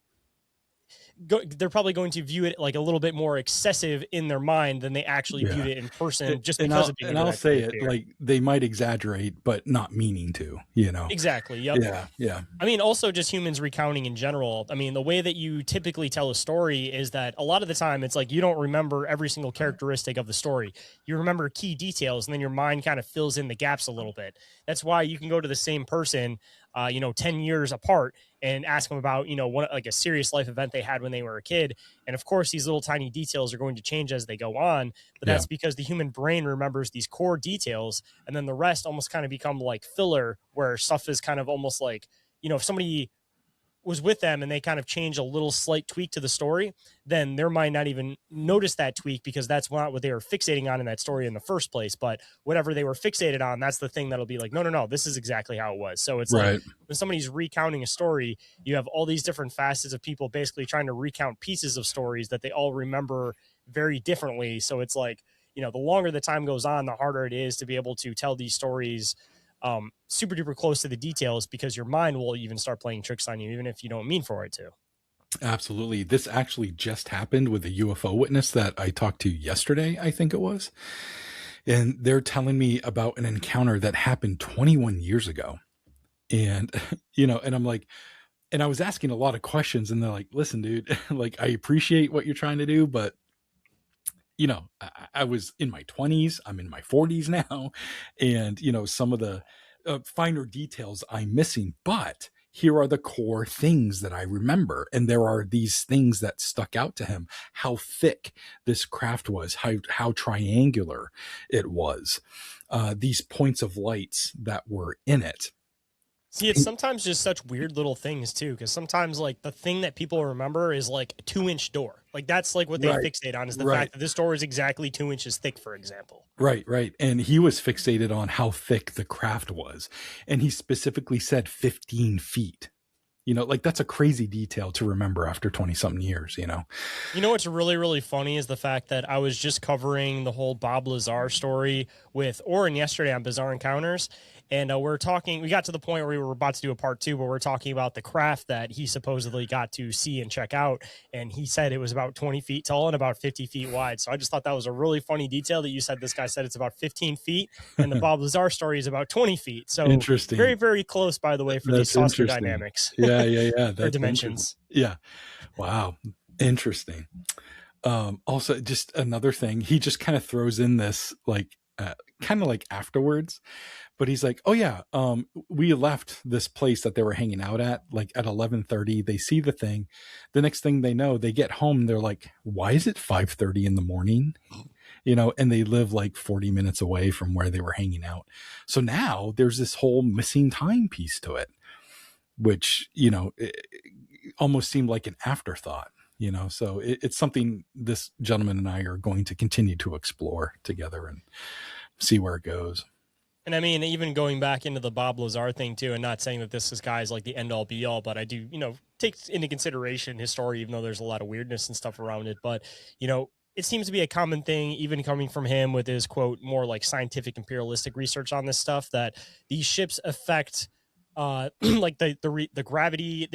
they're probably going to view it like a little bit more excessive in their mind than they actually viewed Yeah. it in person, just And because I'll of being and under I'll that say degree of it fear. like they might exaggerate, but not meaning to, Exactly. Yep. Yeah, yeah. I mean, also just humans recounting in general. I mean, the way that you typically tell a story is that a lot of the time it's like you don't remember every single characteristic of the story. You remember key details, and then your mind kind of fills in the gaps a little bit. That's why you can go to the same person, 10 years apart and ask them about, what like a serious life event they had when they were a kid. And of course, these little tiny details are going to change as they go on. But Yeah. that's because the human brain remembers these core details, and then the rest almost kind of become like filler, where stuff is kind of almost like, if somebody was with them and they kind of change a little slight tweak to the story, then their mind not even notice that tweak because that's not what they were fixating on in that story in the first place. But whatever they were fixated on, that's the thing that'll be like, no, this is exactly how it was. So it's like Right. when somebody's recounting a story, you have all these different facets of people basically trying to recount pieces of stories that they all remember very differently. So it's like, the longer the time goes on, the harder it is to be able to tell these stories super duper close to the details, because your mind will even start playing tricks on you, even if you don't mean for it to. Absolutely. This actually just happened with a UFO witness that I talked to yesterday, I think it was. And they're telling me about an encounter that happened 21 years ago. And, and I'm like, and I was asking a lot of questions, and they're like, listen, dude, like, I appreciate what you're trying to do, but I was in my 20s, I'm in my 40s now. And, some of the finer details I'm missing, but here are the core things that I remember. And there are these things that stuck out to him: how thick this craft was, how triangular it was, these points of lights that were in it. See, it's sometimes just such weird little things too, because sometimes like the thing that people remember is like a 2-inch door. Like that's like what they Right, fixate on, is the right. fact that this door is exactly 2 inches thick, for example. Right, right. And he was fixated on how thick the craft was. And he specifically said 15 feet. Like that's a crazy detail to remember after 20 something years, What's really, really funny is the fact that I was just covering the whole Bob Lazar story with Orin yesterday on Bizarre Encounters. And we got to the point where we were about to do a part 2, but we're talking about the craft that he supposedly got to see and check out. And he said it was about 20 feet tall and about 50 feet wide. So I just thought that was a really funny detail that you said. This guy said it's about 15 feet, and the Bob Lazar story is about 20 feet. So Interesting. very, very close, by the way, for these saucer dynamics. Yeah, yeah, yeah. Or dimensions. Yeah. Wow. Interesting. Also, just another thing, he just kind of throws in this, like, kind of like afterwards, but he's like, oh yeah, we left this place that they were hanging out at, like at 11:30. They see the thing. The next thing they know, they get home. They're like, why is it 5:30 in the morning? And they live like 40 minutes away from where they were hanging out. So now there's this whole missing time piece to it, which, it almost seemed like an afterthought. So it's something this gentleman and I are going to continue to explore together and see where it goes. And I mean, even going back into the Bob Lazar thing too, and not saying that this guy is like the end all be all, but I do, take into consideration his story, even though there's a lot of weirdness and stuff around it. But, it seems to be a common thing, even coming from him with his quote, more like scientific imperialistic research on this stuff, that these ships affect like the gravity.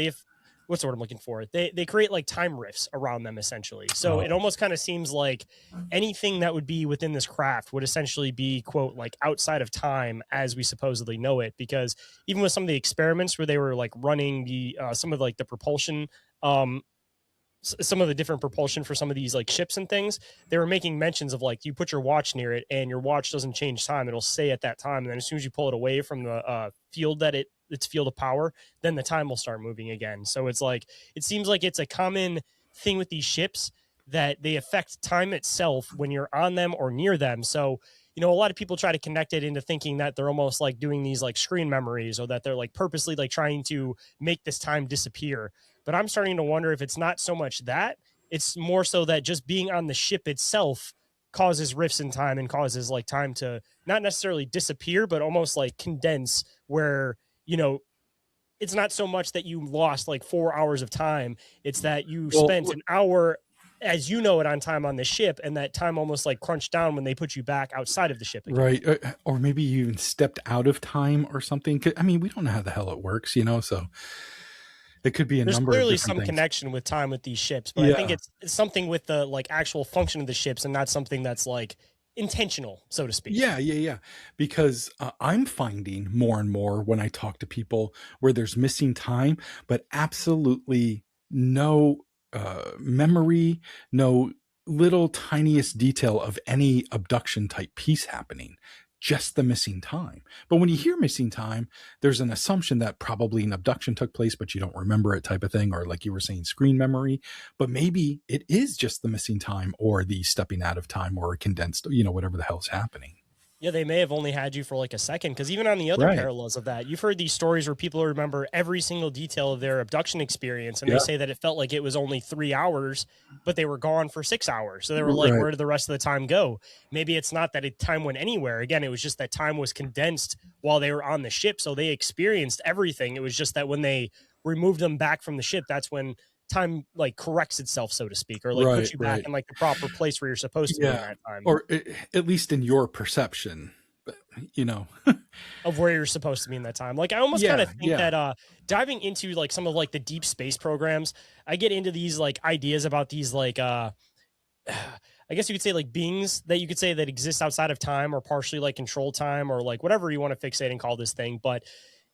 What's the word I'm looking for? They create like time rifts around them, essentially. So it almost kind of seems like anything that would be within this craft would essentially be, quote, like outside of time as we supposedly know it. Because even with some of the experiments where they were like running the some of like the propulsion, some of the different propulsion for some of these like ships and things, they were making mentions of like, you put your watch near it and your watch doesn't change time. It'll stay at that time. And then as soon as you pull it away from the field that its field of power, then the time will start moving again. So it's like, it seems like it's a common thing with these ships that they affect time itself when you're on them or near them. So, a lot of people try to connect it into thinking that they're almost like doing these like screen memories, or that they're like purposely like trying to make this time disappear. But I'm starting to wonder if it's not so much that, it's more so that just being on the ship itself causes rifts in time and causes like time to not necessarily disappear, but almost like condense where, you know, it's not so much that you lost like 4 hours of time. It's that you spent an hour as you know it on time on the ship, and that time almost like crunched down when they put you back outside of the ship again. Right. Or maybe you even stepped out of time or something. I mean, we don't know how the hell it works, you know, so it could be a There's number of clearly different some things. connection with time with these ships, but I think it's something with the like actual function of the ships and not something that's like intentional, so to speak. Yeah. Because I'm finding more and more when I talk to people where there's missing time, but absolutely no memory, no little tiniest detail of any abduction type piece happening, just the missing time. But when you hear missing time, there's an assumption that probably an abduction took place, but you don't remember it type of thing, or like you were saying, screen memory. But maybe it is just the missing time or the stepping out of time or condensed, you know, whatever the hell's happening. Yeah, they may have only had you for like a second, because even on the other parallels of that, you've heard these stories where people remember every single detail of their abduction experience, and they say that it felt like it was only 3 hours, but they were gone for 6 hours. So they were like, where did the rest of the time go? Maybe it's not that time went anywhere. Again, it was just that time was condensed while they were on the ship, so they experienced everything. It was just that when they removed them back from the ship, that's when time like corrects itself, so to speak, or like puts you back in like the proper place where you're supposed to be in that time, or at least in your perception, you know, of where you're supposed to be in that time. Like I almost kind of think that diving into like some of like the deep space programs, I get into these like ideas about these like I guess you could say like beings that you could say that exist outside of time or partially like control time or like whatever you want to fixate and call this thing. But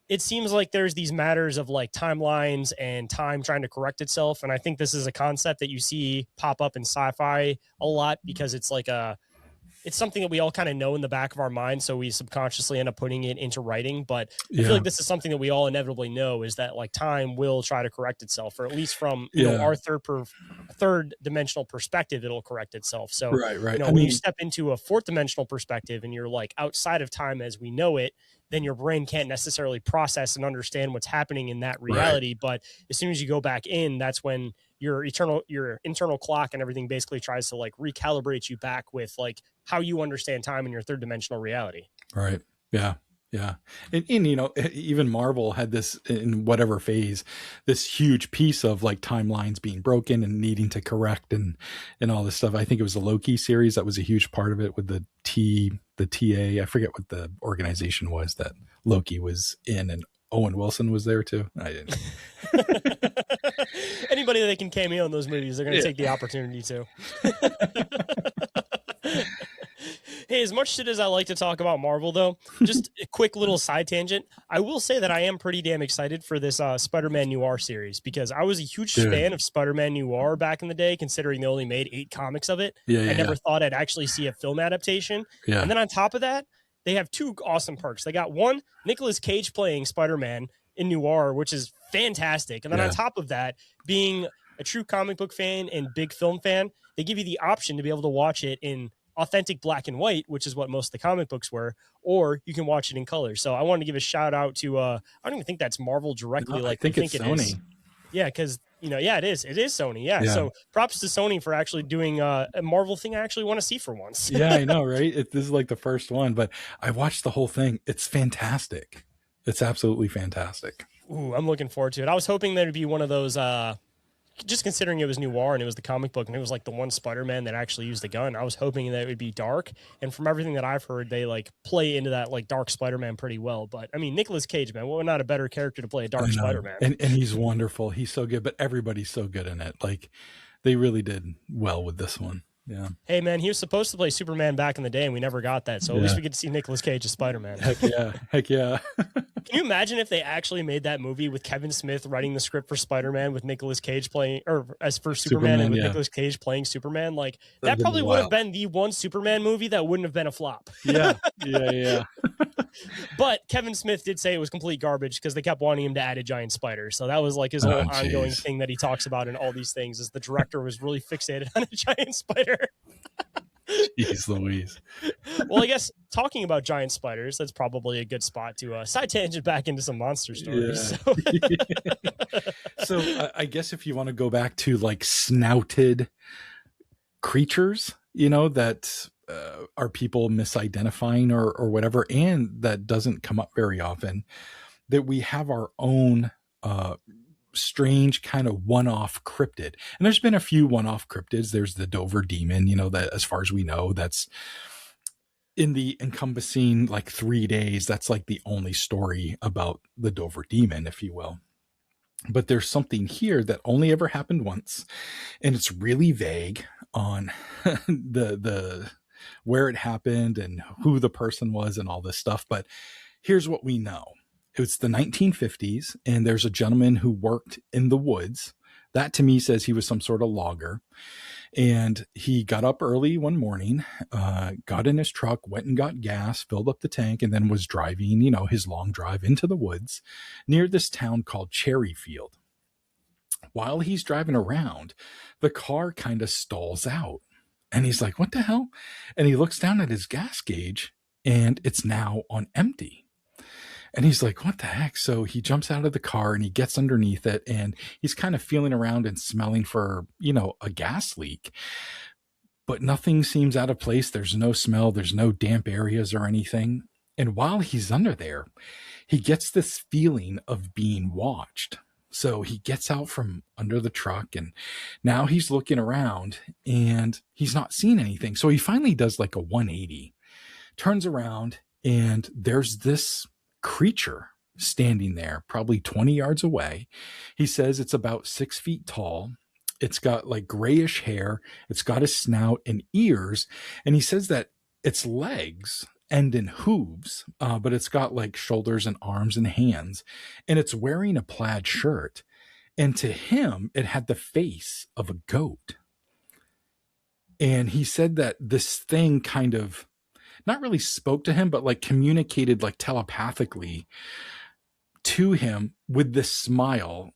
it seems like there's these matters of like timelines and time trying to correct itself. And I think this is a concept that you see pop up in sci-fi a lot because it's like it's something that we all kind of know in the back of our mind. So we subconsciously end up putting it into writing. But I feel like this is something that we all inevitably know, is that like time will try to correct itself, or at least from, you know, our third dimensional perspective, it'll correct itself. So, you know, when you step into a fourth dimensional perspective and you're like outside of time as we know it, then your brain can't necessarily process and understand what's happening in that reality. But as soon as you go back in, that's when your internal clock and everything basically tries to like recalibrate you back with like how you understand time in your third dimensional reality. Right. Yeah. And you know, even Marvel had this in whatever phase, this huge piece of like timelines being broken and needing to correct and all this stuff. I think it was the Loki series that was a huge part of it with the TA. I forget what the organization was that Loki was in, and Owen Wilson was there too. I didn't. Anybody that can cameo in those movies, they're going to take the opportunity to. Hey, as much shit as I like to talk about Marvel, though, just a quick little side tangent. I will say that I am pretty damn excited for this Spider-Man IooR series, because I was a huge fan of Spider-Man IooR back in the day, considering they only made 8 comics of it. I never thought I'd actually see a film adaptation. And then on top of that, they have 2 awesome perks. They got one, Nicolas Cage playing Spider-Man in IooR, which is fantastic. And then on top of that, being a true comic book fan and big film fan, they give you the option to be able to watch it in authentic black and white, which is what most of the comic books were, or you can watch it in color. So I wanted to give a shout out to I don't even think that's Marvel directly. No, like I think it's Sony. Is. Yeah, because you know, it is Sony. Yeah. So props to Sony for actually doing a Marvel thing I actually want to see for once. Yeah, I know, right? This is like the first one, but I watched the whole thing. It's fantastic. It's absolutely fantastic. Ooh, I'm looking forward to it. I was hoping there'd be one of those just considering it was IooR and it was the comic book and it was like the one Spider-Man that actually used the gun, I was hoping that it would be dark. And from everything that I've heard, they like play into that like dark Spider-Man pretty well. But I mean, Nicolas Cage, man, what not a better character to play a dark Spider-Man? And he's wonderful. He's so good, but everybody's so good in it. Like they really did well with this one. Yeah. Hey man, he was supposed to play Superman back in the day and we never got that. So at least we get to see Nicolas Cage as Spider-Man. Heck yeah. Can you imagine if they actually made that movie with Kevin Smith writing the script for Spider-Man with Nicolas Cage playing, or as for Superman and with Nicolas Cage playing Superman? Like that probably would have been the one Superman movie that wouldn't have been a flop. Yeah. But Kevin Smith did say it was complete garbage because they kept wanting him to add a giant spider. So that was like his whole ongoing thing that he talks about in all these things, is the director was really fixated on a giant spider. Jeez Louise. Well, I guess talking about giant spiders, that's probably a good spot to side tangent back into some monster stories. Yeah. So. So I guess if you want to go back to like snouted creatures, you know, that are people misidentifying or whatever, and that doesn't come up very often, that we have our own strange kind of one-off cryptid. And there's been a few one-off cryptids. There's the Dover demon, you know, that as far as we know, that's in the encompassing like 3 days. That's like the only story about the Dover demon, if you will. But there's something here that only ever happened once, and it's really vague on the where it happened and who the person was and all this stuff. But here's what we know. It's the 1950s, and there's a gentleman who worked in the woods. That to me says he was some sort of logger. And he got up early one morning, got in his truck, went and got gas, filled up the tank, and then was driving, you know, his long drive into the woods near this town called Cherryfield. While he's driving around, the car kind of stalls out. And he's like, what the hell? And he looks down at his gas gauge, and it's now on empty. And he's like, what the heck? So he jumps out of the car and he gets underneath it, and he's kind of feeling around and smelling for, you know, a gas leak. But nothing seems out of place. There's no smell. There's no damp areas or anything. And while he's under there, he gets this feeling of being watched. So he gets out from under the truck, and now he's looking around and he's not seeing anything. So he finally does like a 180, turns around, and there's this creature standing there, probably 20 yards away. He says it's about 6 feet tall. It's got like grayish hair. It's got a snout and ears. And he says that its legs end in hooves, but it's got like shoulders and arms and hands. And it's wearing a plaid shirt. And to him, it had the face of a goat. And he said that this thing kind of not really spoke to him, but like communicated like telepathically to him with this smile.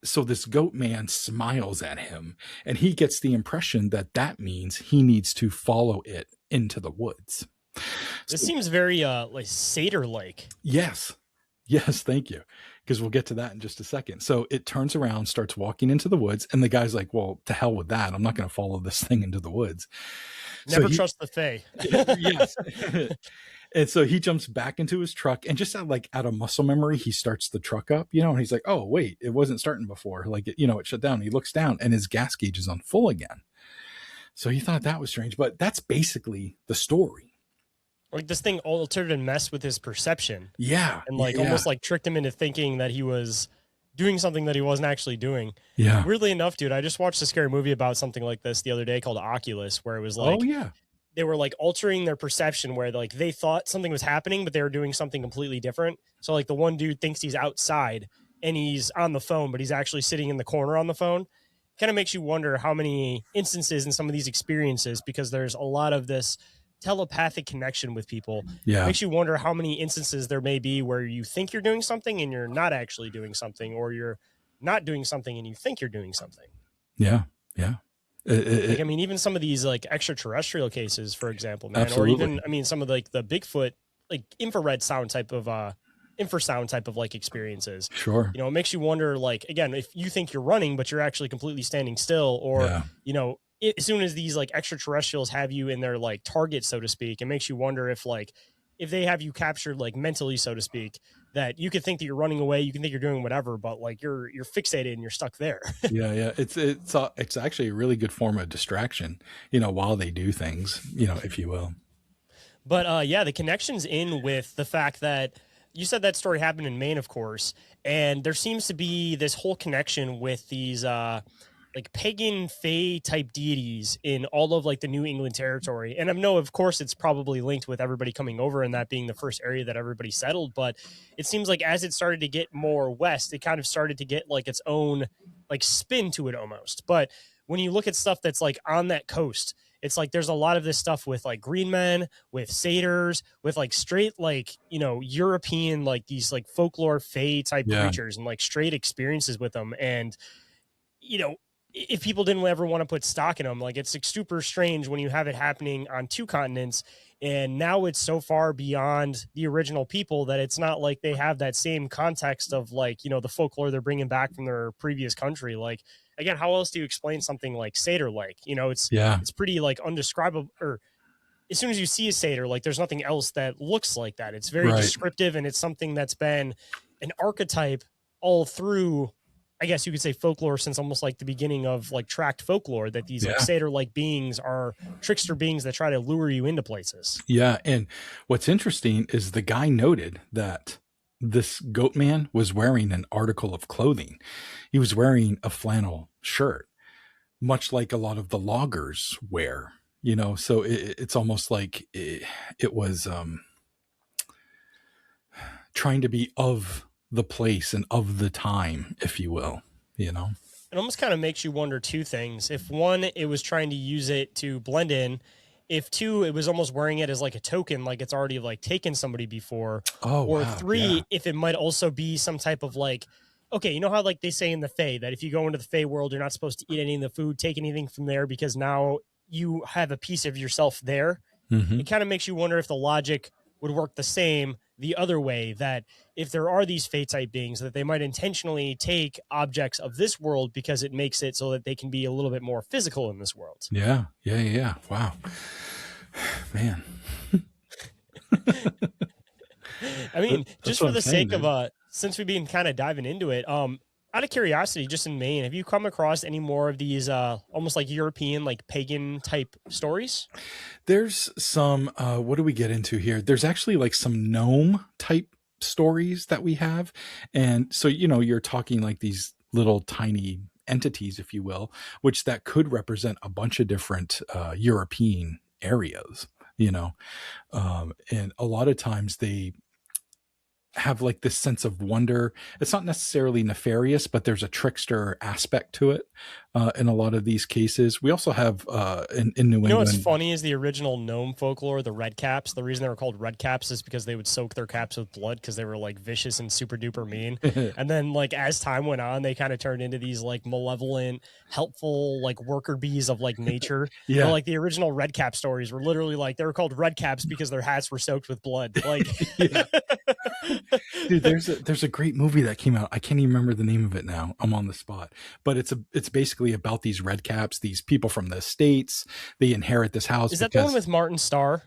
So this goat man smiles at him, and he gets the impression that that means he needs to follow it into the woods. This seems very like satyr-like. Yes. Yes, thank you. Because we'll get to that in just a second. So it turns around, starts walking into the woods, and the guy's like, well, to hell with that. I'm not going to follow this thing into the woods. Never trust the Fae. Yes. And so he jumps back into his truck, and just out of muscle memory, he starts the truck up, you know, and he's like, oh, wait, it wasn't starting before. Like, it shut down. He looks down, and his gas gauge is on full again. So he thought that was strange, but that's basically the story. Like this thing altered and messed with his perception. Yeah. And almost like tricked him into thinking that he was doing something that he wasn't actually doing. Yeah. Weirdly enough, dude, I just watched a scary movie about something like this the other day called Oculus, where it was like, oh, yeah, they were like altering their perception, where like they thought something was happening, but they were doing something completely different. So like the one dude thinks he's outside and he's on the phone, but he's actually sitting in the corner on the phone. Kind of makes you wonder how many instances in some of these experiences, because there's a lot of this telepathic connection with people. Yeah. Makes you wonder how many instances there may be where you think you're doing something and you're not actually doing something, or you're not doing something and you think you're doing something. Yeah. Yeah. I mean, even some of these like extraterrestrial cases, for example, man, absolutely. or even, I mean, some of like the Bigfoot, like infrasound type of like experiences. Sure. You know, it makes you wonder, like, again, if you think you're running, but you're actually completely standing still, or, you know, as soon as these like extraterrestrials have you in their like target, so to speak, it makes you wonder if they have you captured like mentally, so to speak, that you could think that you're running away, you can think you're doing whatever, but like you're fixated and you're stuck there. Yeah. It's actually a really good form of distraction, you know, while they do things, you know, if you will. But yeah, the connection's in with the fact that you said that story happened in Maine, of course, and there seems to be this whole connection with these like pagan fae type deities in all of like the New England territory. And I know, of course, it's probably linked with everybody coming over and that being the first area that everybody settled. But it seems like as it started to get more west, it kind of started to get like its own like spin to it almost. But when you look at stuff that's like on that coast, it's like there's a lot of this stuff with like green men, with satyrs, with like straight like, you know, European, like these like folklore fae type creatures, and like straight experiences with them. And, you know, if people didn't ever want to put stock in them. Like, it's like super strange when you have it happening on two continents, and now it's so far beyond the original people that it's not like they have that same context of, like, you know, the folklore they're bringing back from their previous country. Like, again, how else do you explain something like satyr? Like, you know, Yeah. it's pretty like undescribable, or as soon as you see a satyr, like, there's nothing else that looks like that. It's very Right. descriptive, and it's something that's been an archetype all through, I guess you could say, folklore, since almost like the beginning of like tracked folklore, that these like Yeah. satyr like beings are trickster beings that try to lure you into places. Yeah. And what's interesting is the guy noted that this goat man was wearing an article of clothing. He was wearing a flannel shirt, much like a lot of the loggers wear, you know. So it's almost like it was trying to be of the place and of the time, if you will, you know. It almost kind of makes you wonder two things. If one, it was trying to use it to blend in. If two, it was almost wearing it as like a token, like it's already like taken somebody before. Oh Or wow. Yeah. three, if it might also be some type of like, okay, you know how like they say in the Fae that if you go into the Fae world, you're not supposed to eat any of the food, take anything from there, because now you have a piece of yourself there. Mm-hmm. It kind of makes you wonder if the logic would work the same the other way, that if there are these fate type beings, that they might intentionally take objects of this world because it makes it so that they can be a little bit more physical in this world. Yeah. Yeah. Yeah. Wow. Man. I mean, That's just what for I'm the saying, sake of dude. since we've been kind of diving into it, out of curiosity, just in Maine, have you come across any more of these almost like European, like pagan type stories? There's some what do we get into here? There's actually like some gnome type stories that we have. And so, you know, you're talking like these little tiny entities, if you will, which that could represent a bunch of different European areas, you know. And a lot of times they have like this sense of wonder. It's not necessarily nefarious, but there's a trickster aspect to it in a lot of these cases. We also have in New You know what's England. funny is the original gnome folklore, the red caps. The reason they were called red caps is because they would soak their caps with blood because they were like vicious and super duper mean. And then like as time went on, they kind of turned into these like malevolent, helpful like worker bees of like nature. But Yeah. like the original red cap stories were literally like they were called red caps because their hats were soaked with blood. Like Yeah. Dude, there's a great movie that came out. I can't even remember the name of it now. I'm on the spot. But it's basically about these red caps, these people from the States. They inherit this house is that the one because with Martin Starr?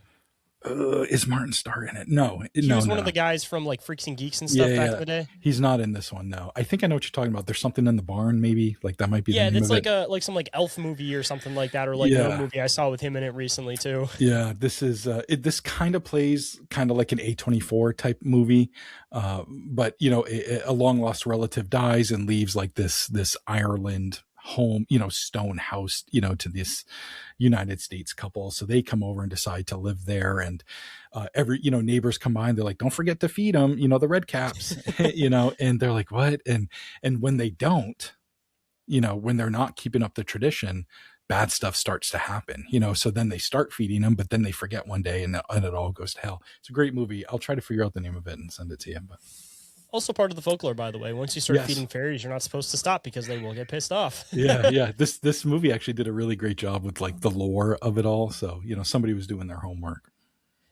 is Martin Starr in it? No, He no, was one of no. the guys from like Freaks and Geeks and Yeah, stuff back in yeah. the day. He's not in this one, no. I think I know what you're talking about. There's something in the barn, maybe. Like that might be the Yeah, name that's of it. like a like some like elf movie or something like that, or like no Yeah. movie I saw with him in it recently too. Yeah, this is this kind of plays kind of like an A24 type movie, but you know, a long lost relative dies and leaves like this Ireland home, you know, stone house, you know, to this United States couple. So they come over and decide to live there, and every, you know, neighbors come by and they're like, "Don't forget to feed them," you know, the red caps, you know, and they're like, "What?" And when they don't, you know, when they're not keeping up the tradition, bad stuff starts to happen, you know. So then they start feeding them, but then they forget one day, and it all goes to hell. It's a great movie. I'll try to figure out the name of it and send it to you. But Also part of the folklore, by the way. Once you start yes, feeding fairies, you're not supposed to stop because they will get pissed off. yeah, yeah. This movie actually did a really great job with like the lore of it all. So you know, somebody was doing their homework.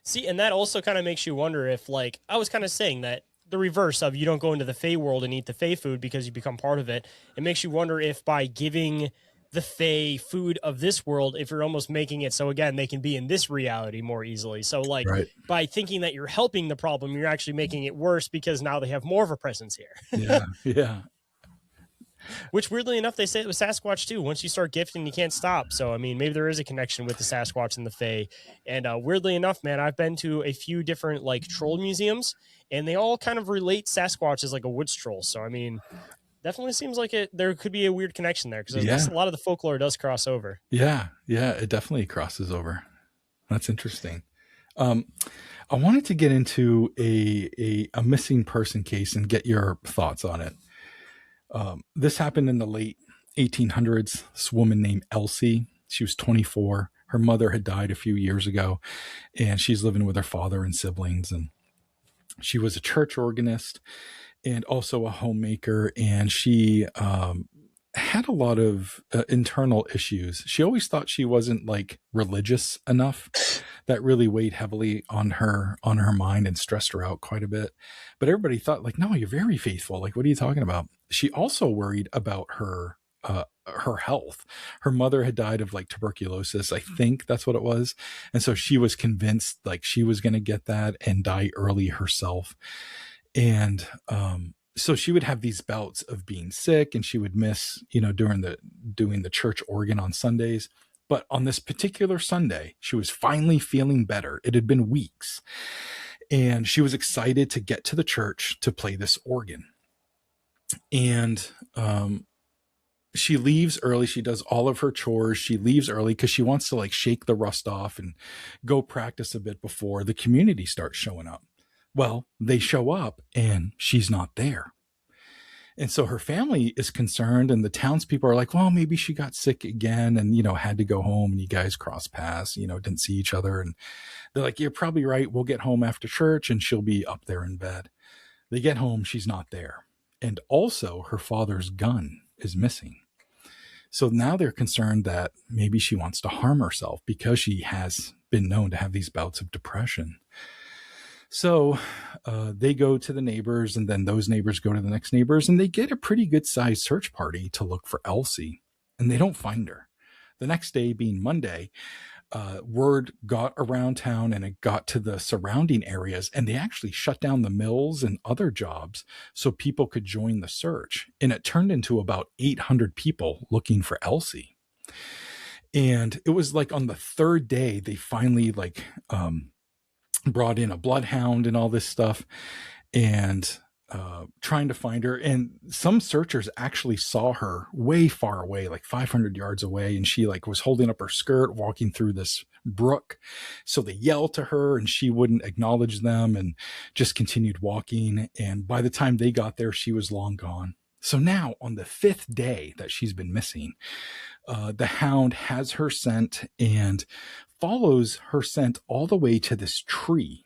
See, and that also kind of makes you wonder if, like, I was kind of saying that the reverse of you don't go into the Fey world and eat the Fey food because you become part of it. It makes you wonder if by giving the Fey food of this world, if you're almost making it so, again, they can be in this reality more easily. So, like, Right. by thinking that you're helping the problem, you're actually making it worse because now they have more of a presence here. Yeah. Yeah. Which, weirdly enough, they say it with Sasquatch too. Once you start gifting, you can't stop. So, I mean, maybe there is a connection with the Sasquatch and the Fae. And weirdly enough, man, I've been to a few different like troll museums, and they all kind of relate Sasquatch as like a woods troll. So, I mean, definitely seems like it. There could be a weird connection there because Yeah. a lot of the folklore does cross over. Yeah. Yeah. It definitely crosses over. That's interesting. I wanted to get into a missing person case and get your thoughts on it. This happened in the late 1800s. This woman named Elsie, she was 24. Her mother had died a few years ago, and she's living with her father and siblings. And she was a church organist and also a homemaker. And she had a lot of internal issues. She always thought she wasn't like religious enough. That really weighed heavily on her mind and stressed her out quite a bit. But everybody thought like, no, you're very faithful. Like, what are you talking about? She also worried about her health. Her mother had died of like tuberculosis, I think that's what it was. And so she was convinced like she was going to get that and die early herself. And so she would have these bouts of being sick, and she would miss, during doing the church organ on Sundays. But on this particular Sunday, she was finally feeling better. It had been weeks, and she was excited to get to the church to play this organ. And she leaves early. She does all of her chores. She leaves early because she wants to like shake the rust off and go practice a bit before the community starts showing up. Well, they show up and she's not there. And so her family is concerned, and the townspeople are like, well, maybe she got sick again and, had to go home, and you guys crossed paths, didn't see each other. And they're like, you're probably right. We'll get home after church and she'll be up there in bed. They get home. She's not there. And also her father's gun is missing. So now they're concerned that maybe she wants to harm herself because she has been known to have these bouts of depression. So they go to the neighbors, and then those neighbors go to the next neighbors, and they get a pretty good sized search party to look for Elsie, and they don't find her. The next day, being Monday, word got around town, and it got to the surrounding areas, and they actually shut down the mills and other jobs so people could join the search. And it turned into about 800 people looking for Elsie. And it was like on the third day, they finally brought in a bloodhound and all this stuff, and trying to find her. And some searchers actually saw her way far away, like 500 yards away, and she like was holding up her skirt walking through this brook. So they yelled to her, and she wouldn't acknowledge them and just continued walking. And by the time they got there, she was long gone. So now on the 5th day that she's been missing, the hound has her scent and follows her scent all the way to this tree.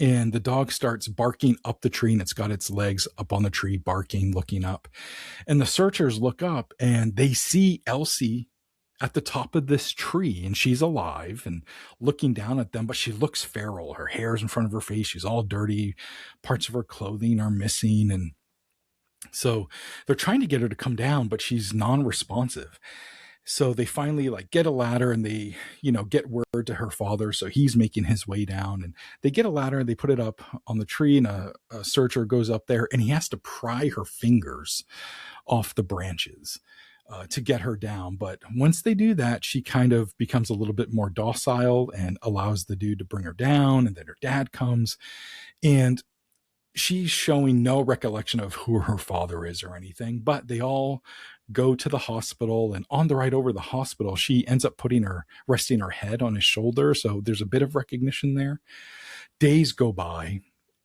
And the dog starts barking up the tree, and it's got its legs up on the tree, barking, looking up. And the searchers look up, and they see Elsie at the top of this tree, and she's alive and looking down at them, but she looks feral. Her hair's in front of her face. She's all dirty. Parts of her clothing are missing. And so they're trying to get her to come down, but she's non-responsive. So they finally get a ladder, and they, get word to her father. So he's making his way down, and they get a ladder and they put it up on the tree, and a searcher goes up there, and he has to pry her fingers off the branches to get her down. But once they do that, she kind of becomes a little bit more docile and allows the dude to bring her down. And then her dad comes, and she's showing no recollection of who her father is or anything, but they all go to the hospital, and on the ride over the hospital, she ends up resting her head on his shoulder. So there's a bit of recognition there. Days go by,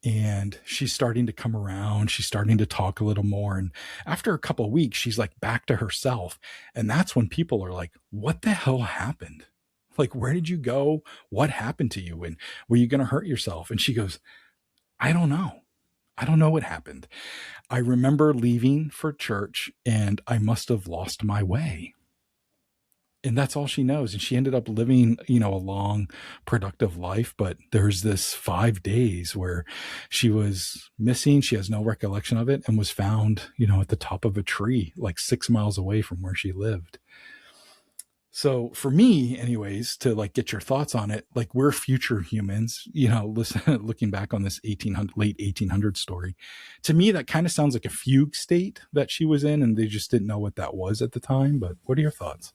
and she's starting to come around. She's starting to talk a little more. And after a couple of weeks, she's back to herself. And that's when people are like, what the hell happened? Where did you go? What happened to you? And were you going to hurt yourself? And she goes, I don't know. I don't know what happened. I remember leaving for church, and I must have lost my way. And that's all she knows. And she ended up living, a long, productive life. But there's this 5 days where she was missing. She has no recollection of it, and was found, at the top of a tree, 6 miles away from where she lived. So for me, anyways, to get your thoughts on it, we're future humans, looking back on this late 1800 story, to me, that kind of sounds like a fugue state that she was in, and they just didn't know what that was at the time. But what are your thoughts?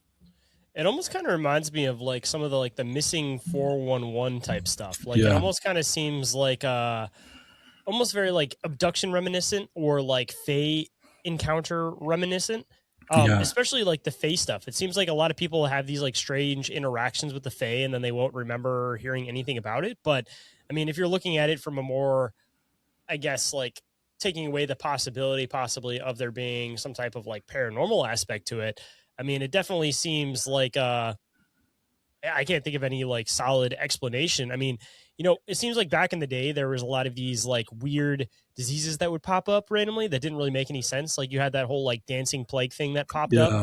It almost kind of reminds me of some of the the missing 411 type stuff. It Yeah. almost kind of seems almost very abduction reminiscent, or Fae encounter reminiscent. Yeah. Especially the Fae stuff. It seems like a lot of people have these strange interactions with the Fae, and then they won't remember hearing anything about it. But I mean, if you're looking at it from a more, I guess, taking away the possibility possibly of there being some type of paranormal aspect to it, I mean, it definitely seems I can't think of any solid explanation. I mean, it seems like back in the day, there was a lot of these like weird diseases that would pop up randomly that didn't really make any sense. Like you had that whole like dancing plague thing that popped up. So,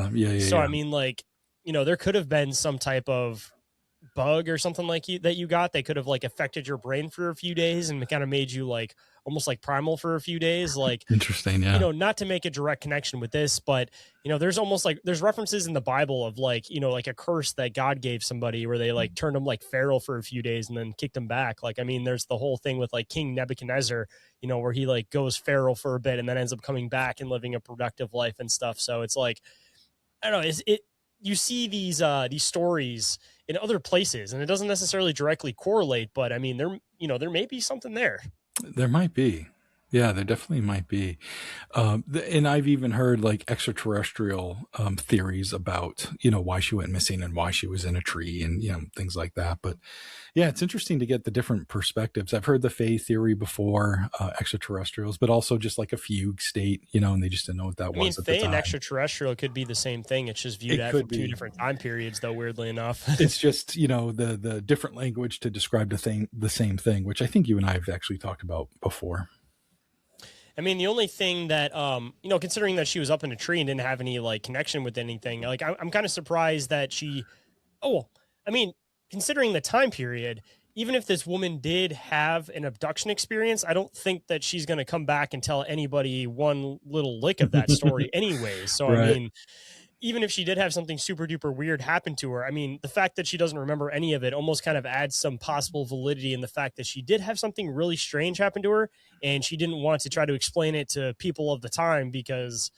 I Yeah. mean, like, there could have been some type of bug or something like you got that could have like affected your brain for a few days and kind of made you like almost like primal for a few days. Like, Interesting. Yeah. not to make a direct connection with this, but there's almost like there's references in the Bible of like, like a curse that God gave somebody where they like turned them like feral for a few days and then kicked them back. Like, I mean, there's the whole thing with like King Nebuchadnezzar, where he like goes feral for a bit and then ends up coming back and living a productive life and stuff. So it's like, I don't know, you see these stories in other places and it doesn't necessarily directly correlate, but I mean, there may be something there. There might be. Yeah, there definitely might be. And I've even heard like extraterrestrial theories about, why she went missing and why she was in a tree and, things like that. But yeah, it's interesting to get the different perspectives. I've heard the Fae theory before, extraterrestrials, but also just like a fugue state, and they just didn't know what that I mean, was at Fae the time. and extraterrestrial could be the same thing. It's just viewed from two different time periods, though, weirdly enough. It's just, the different language to describe the same thing, which I think you and I have actually talked about before. I mean, the only thing that, considering that she was up in a tree and didn't have any like connection with anything, like I'm kind of surprised that considering the time period, even if this woman did have an abduction experience, I don't think that she's going to come back and tell anybody one little lick of that story anyways. So, right. I mean, even if she did have something super duper weird happen to her, I mean, the fact that she doesn't remember any of it almost kind of adds some possible validity in the fact that she did have something really strange happen to her and she didn't want to try to explain it to people of the time because,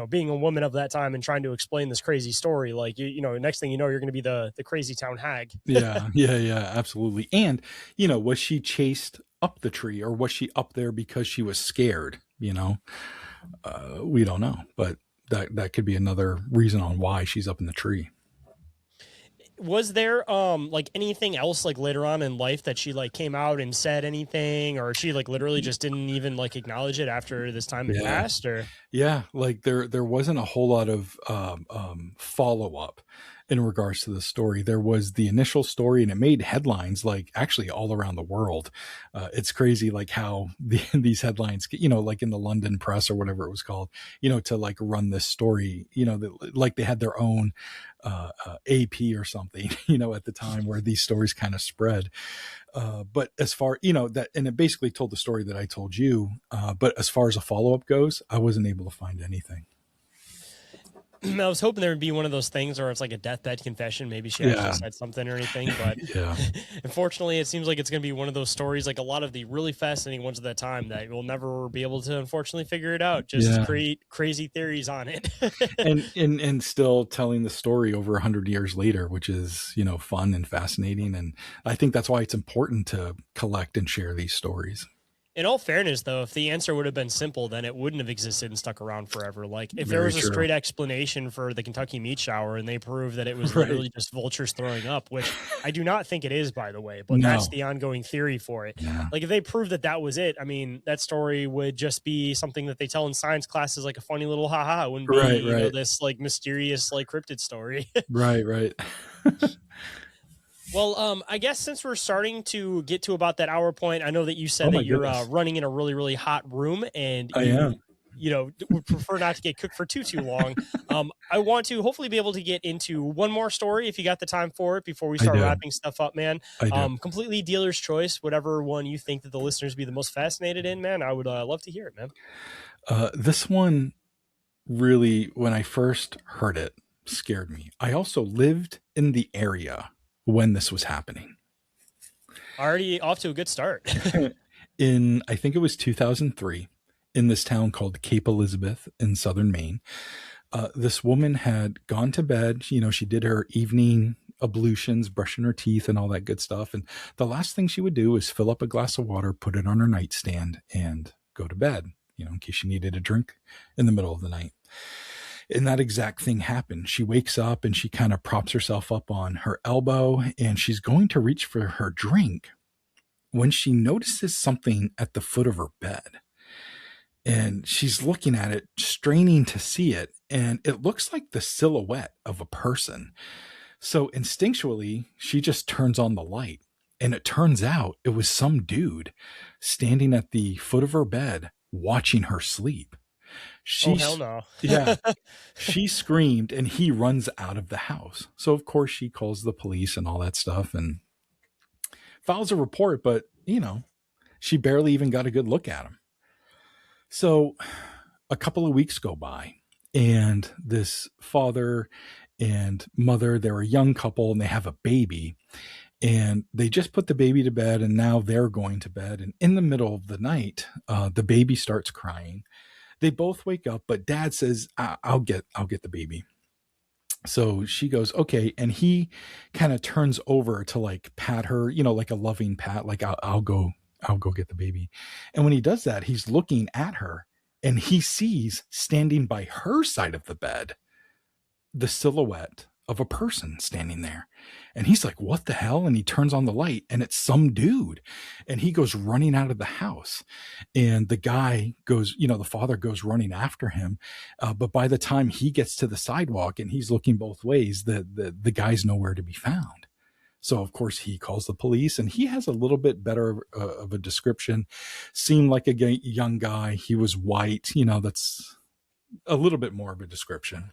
being a woman of that time and trying to explain this crazy story, like, next thing you know, you're going to be the crazy town hag. Yeah, absolutely. And, was she chased up the tree or was she up there because she was scared? We don't know, but that could be another reason on why she's up in the tree. Was there like anything else like later on in life that she like came out and said anything, or she like literally just didn't even like acknowledge it after this time had passed? Or like there wasn't a whole lot of follow up in regards to the story. There was the initial story and it made headlines like actually all around the world. It's crazy like how these headlines, like in the London press or whatever it was called, to like run this story, like they had their own AP or something, at the time where these stories kind of spread. But as far, that, and it basically told the story that I told you. But as far as a follow-up goes, I wasn't able to find anything. I was hoping there would be one of those things where it's like a deathbed confession. Maybe she actually said something or anything, but unfortunately it seems like it's going to be one of those stories, like a lot of the really fascinating ones at that time that we'll never be able to unfortunately figure it out. Just create crazy theories on it. and still telling the story over 100 years later, which is, fun and fascinating. And I think that's why it's important to collect and share these stories. In all fairness, though, if the answer would have been simple, then it wouldn't have existed and stuck around forever. Like, if there was a straight explanation for the Kentucky meat shower and they proved that it was literally just vultures throwing up, which I do not think it is, by the way, but that's the ongoing theory for it. Yeah. Like, if they proved that that was it, I mean, that story would just be something that they tell in science classes, like a funny little haha. It wouldn't be, this, like, mysterious, like, cryptid story. Right. Well, I guess since we're starting to get to about that hour point, I know that you said that you're running in a really, really hot room and would prefer not to get cooked for too long. I want to hopefully be able to get into one more story if you got the time for it before we start wrapping stuff up, man. Completely dealer's choice, whatever one you think that the listeners be the most fascinated in, man. I would love to hear it, man. This one really, when I first heard it, scared me. I also lived in the area when this was happening. Already off to a good start. In, I think it was 2003, in this town called Cape Elizabeth in southern Maine, this woman had gone to bed. She did her evening ablutions, brushing her teeth and all that good stuff. And the last thing she would do is fill up a glass of water, put it on her nightstand and go to bed, in case she needed a drink in the middle of the night. And that exact thing happened. She wakes up and she kind of props herself up on her elbow and she's going to reach for her drink when she notices something at the foot of her bed. And she's looking at it, straining to see it. And it looks like the silhouette of a person. So instinctually, she just turns on the light. And it turns out it was some dude standing at the foot of her bed watching her sleep. Oh, hell no. Yeah, she screamed and he runs out of the house. So of course she calls the police and all that stuff and files a report, but she barely even got a good look at him. So a couple of weeks go by and this father and mother, they're a young couple and they have a baby, and they just put the baby to bed and now they're going to bed. And in the middle of the night, the baby starts crying. They both wake up, but dad says, I'll get the baby. So she goes, okay. And he kind of turns over to like pat her, like a loving pat, like I'll go get the baby. And when he does that, he's looking at her and he sees standing by her side of the bed, the silhouette of a person standing there. And he's like, what the hell? And he turns on the light and it's some dude. And he goes running out of the house. And the guy goes, the father goes running after him. But by the time he gets to the sidewalk and he's looking both ways, the guy's nowhere to be found. So, of course, he calls the police and he has a little bit better of a description. Seemed like a young guy. He was white. That's a little bit more of a description.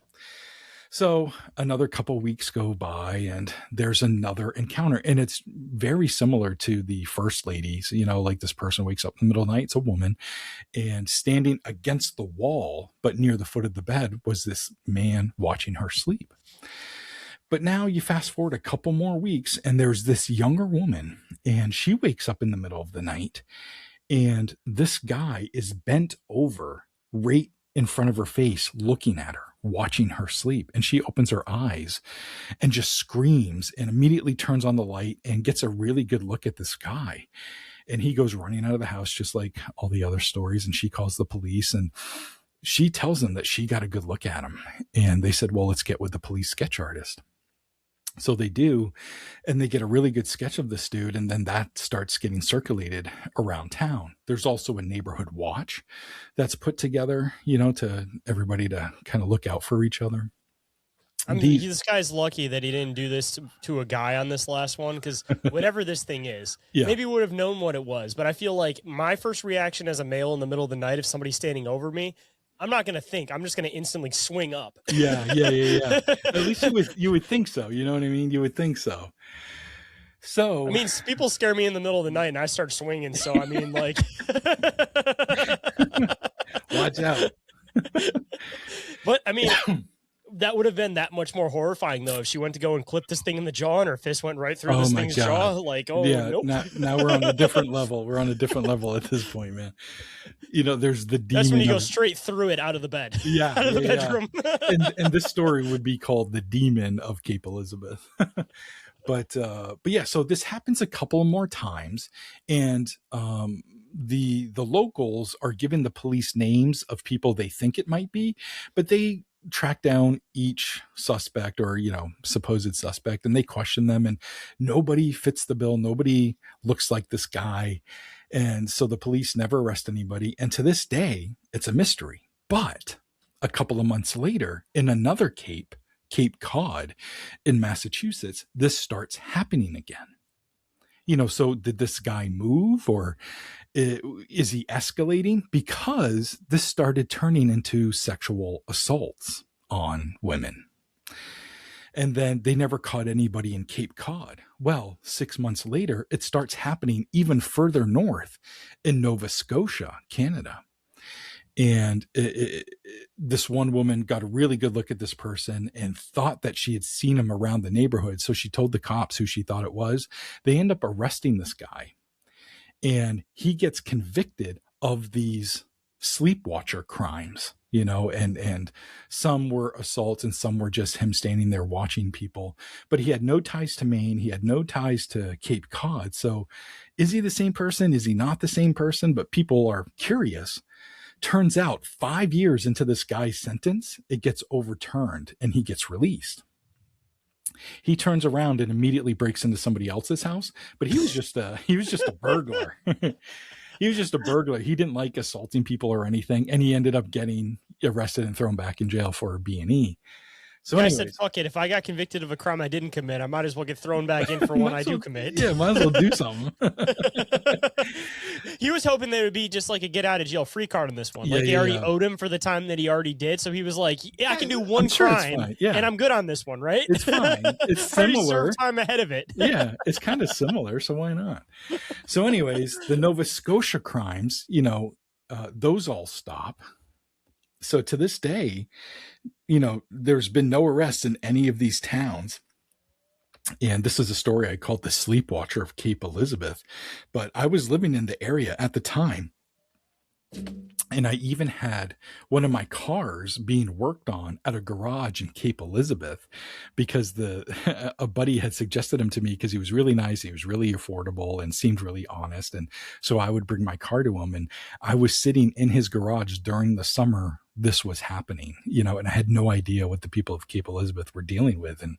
So another couple weeks go by and there's another encounter, and it's very similar to the first ladies. Like this person wakes up in the middle of the night, it's a woman, and standing against the wall, but near the foot of the bed, was this man watching her sleep. But now you fast forward a couple more weeks and there's this younger woman and she wakes up in the middle of the night and this guy is bent over right in front of her face, looking at her, watching her sleep. And she opens her eyes and just screams and immediately turns on the light and gets a really good look at this guy. And he goes running out of the house, just like all the other stories. And she calls the police and she tells them that she got a good look at him. And they said, well, let's get with the police sketch artist. So they do, and they get a really good sketch of this dude, and then that starts getting circulated around town. There's also a neighborhood watch that's put together, to everybody to kind of look out for each other. I mean, this guy's lucky that he didn't do this to a guy on this last one, because whatever this thing is, maybe would have known what it was. But I feel like my first reaction as a male in the middle of the night, if somebody's standing over me, I'm not going to think. I'm just going to instantly swing up. Yeah. At least you would think so. You know what I mean? You would think so. So, I mean, people scare me in the middle of the night and I start swinging. So, I mean, like, watch out. But I mean, that would have been that much more horrifying, though, if she went to go and clip this thing in the jaw and her fist went right through this thing's jaw. Like, nope. Now we're on a different level. We're on a different level at this point, man. There's the demon. That's when you go straight through it out of the bed. Yeah. Out of the bedroom. And this story would be called The Demon of Cape Elizabeth. But yeah, so this happens a couple more times, and the locals are given the police names of people they think it might be, but they track down each suspect or supposed suspect, and they question them, and nobody fits the bill. Nobody looks like this guy, and so the police never arrest anybody. And to this day, it's a mystery. But a couple of months later, in another Cape Cod in Massachusetts, this starts happening again. So did this guy move, or is he escalating? Because this started turning into sexual assaults on women. And then they never caught anybody in Cape Cod. Well, 6 months later, it starts happening even further north in Nova Scotia, Canada. And this one woman got a really good look at this person and thought that she had seen him around the neighborhood. So she told the cops who she thought it was. They end up arresting this guy. And he gets convicted of these sleepwalker crimes, and some were assaults and some were just him standing there watching people. But he had no ties to Maine. He had no ties to Cape Cod. So is he the same person? Is he not the same person? But people are curious. Turns out 5 years into this guy's sentence, it gets overturned and he gets released. He turns around and immediately breaks into somebody else's house, but he was just a burglar. He was just a burglar. He didn't like assaulting people or anything, and he ended up getting arrested and thrown back in jail for B&E. So Guy said, anyways, fuck it. If I got convicted of a crime I didn't commit, I might as well get thrown back in for one I do commit. Yeah, might as well do something. He was hoping there would be just like a get out of jail free card on this one. Like they already owed him for the time that he already did. So he was like, yeah, I can do one crime and I'm good on this one, right? It's fine. It's similar. Time ahead of it. Yeah, it's kind of similar. So why not? So anyways, the Nova Scotia crimes, those all stop. So to this day, there's been no arrests in any of these towns. And this is a story I called The Sleepwatcher of Cape Elizabeth. But I was living in the area at the time. And I even had one of my cars being worked on at a garage in Cape Elizabeth because a buddy had suggested him to me because he was really nice. He was really affordable and seemed really honest. And so I would bring my car to him, and I was sitting in his garage during the summer this was happening, and I had no idea what the people of Cape Elizabeth were dealing with. And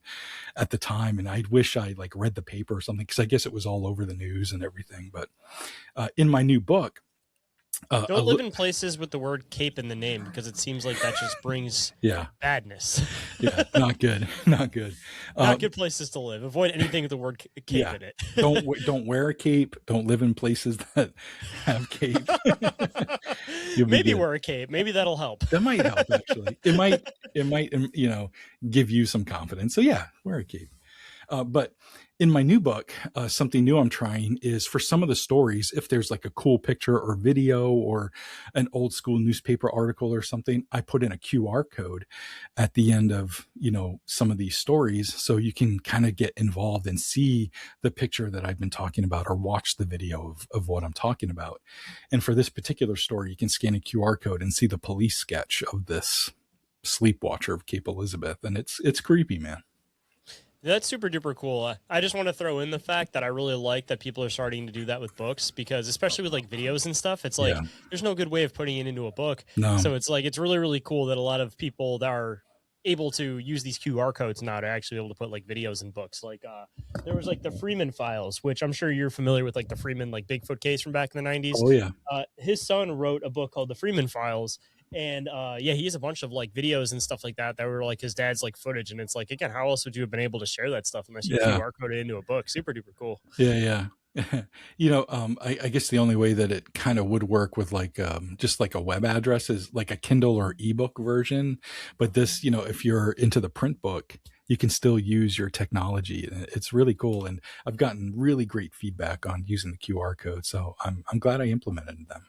at the time, and I wish I read the paper or something, because I guess it was all over the news and everything. But in my new book, don't live in places with the word Cape in the name, because it seems like that just brings badness. Yeah, not good. Not good. Not good places to live. Avoid anything with the word cape in it. Don't wear a cape. Don't live in places that have cape. Maybe wear a cape. Maybe that'll help. That might help, actually. It might give you some confidence. So yeah, wear a cape. But in my new book, something new I'm trying is, for some of the stories, if there's like a cool picture or video or an old school newspaper article or something, I put in a QR code at the end of, some of these stories. So you can kind of get involved and see the picture that I've been talking about, or watch the video of what I'm talking about. And for this particular story, you can scan a QR code and see the police sketch of this sleepwatcher of Cape Elizabeth. And it's creepy, man. That's super duper cool. I just want to throw in the fact that I really like that people are starting to do that with books, because especially with videos and stuff, it's there's no good way of putting it into a book. No. So it's it's really, really cool that a lot of people that are able to use these QR codes now to actually be able to put videos in books. There was the Freeman files, which I'm sure you're familiar with, the Freeman Bigfoot case from back in the 90s. Oh yeah. His son wrote a book called The Freeman Files. And he has a bunch of videos and stuff like that were his dad's footage. And it's again, how else would you have been able to share that stuff unless you QR code it into a book? Super duper cool. Yeah. I guess the only way that it kind of would work with just a web address is a Kindle or ebook version. But this, if you're into the print book, you can still use your technology. It's really cool. And I've gotten really great feedback on using the QR code. So I'm glad I implemented them.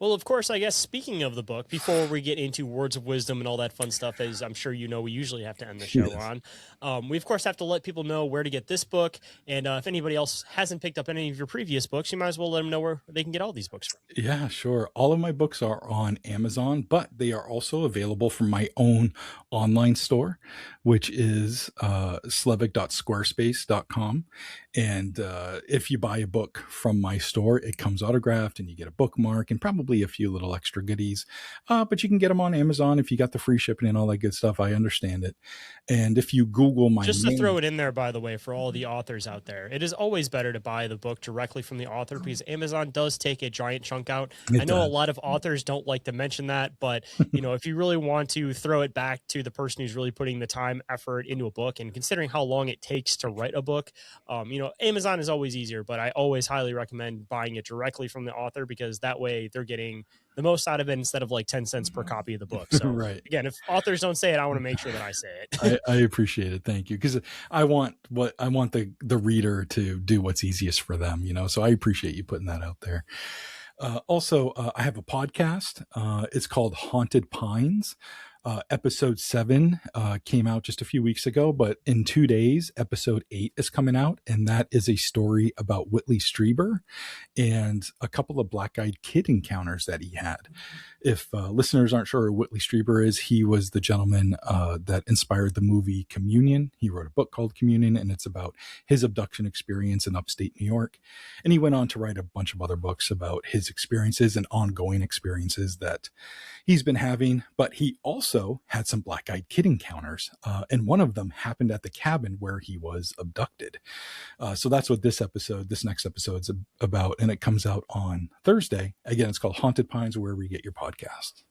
Well, of course, I guess speaking of the book, before we get into words of wisdom and all that fun stuff, as I'm sure we usually have to end the show on, we, of course, have to let people know where to get this book. And if anybody else hasn't picked up any of your previous books, you might as well let them know where they can get all these books from. Yeah, sure. All of my books are on Amazon, but they are also available from my own online store, which is slevik.squarespace.com. And if you buy a book from my store, it comes autographed and you get a bookmark and probably a few little extra goodies. But you can get them on Amazon if you got the free shipping and all that good stuff. I understand it. And if you Google my Just to throw it in there, by the way, for all the authors out there, it is always better to buy the book directly from the author, because Amazon does take a giant chunk out. I know a lot of authors don't like to mention that, but if you really want to throw it back to the person who's really putting the time, effort into a book, and considering how long it takes to write a book, Amazon is always easier, but I always highly recommend buying it directly from the author, because that way they're getting the most out of it instead of 10 cents per copy of the book. So right. Again, if authors don't say it, I want to make sure that I say it. I appreciate it. Thank you. Because I want the reader to do what's easiest for them, so I appreciate you putting that out there. Also, I have a podcast. It's called Haunted Pines. Episode 7 came out just a few weeks ago, but in 2 days, episode 8 is coming out. And that is a story about Whitley Strieber and a couple of black-eyed kid encounters that he had. If listeners aren't sure who Whitley Strieber is, he was the gentleman that inspired the movie Communion. He wrote a book called Communion, and it's about his abduction experience in upstate New York. And he went on to write a bunch of other books about his experiences and ongoing experiences that he's been having. But he also had some black-eyed kid encounters, and one of them happened at the cabin where he was abducted. So that's what this next episode's about, and it comes out on Thursday. Again, it's called Haunted Pines, wherever you get your podcast.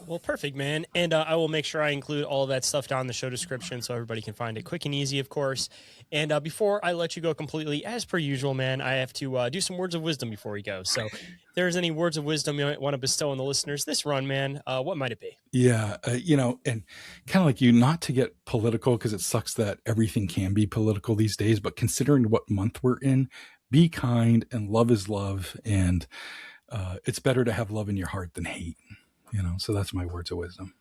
Well, perfect, man. And I will make sure I include all of that stuff down in the show description so everybody can find it quick and easy, of course. And before I let you go completely, as per usual, man, I have to do some words of wisdom before we go. So if there's any words of wisdom you might want to bestow on the listeners this run, man, what might it be? Yeah, and kind of like you, not to get political because it sucks that everything can be political these days, but considering what month we're in, be kind and love is love. And it's better to have love in your heart than hate, so that's my words of wisdom.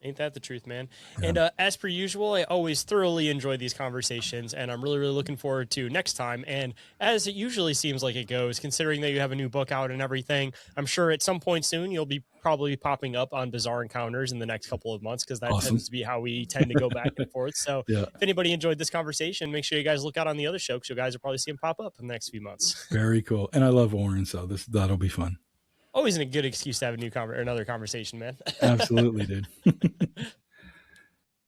Ain't that the truth, man? Yeah. And as per usual, I always thoroughly enjoy these conversations, and I'm really, really looking forward to next time. And as it usually seems like it goes, considering that you have a new book out and everything, I'm sure at some point soon you'll be probably popping up on Bizarre Encounters in the next couple of months, because that Awesome. tends to be how we tend to go back and forth. So Yeah. if anybody enjoyed this conversation, make sure you guys look out on the other show, because you guys will probably see him pop up in the next few months. Very cool. And I love Orin, so that'll be fun. Always a good excuse to have another conversation, man. Absolutely, dude.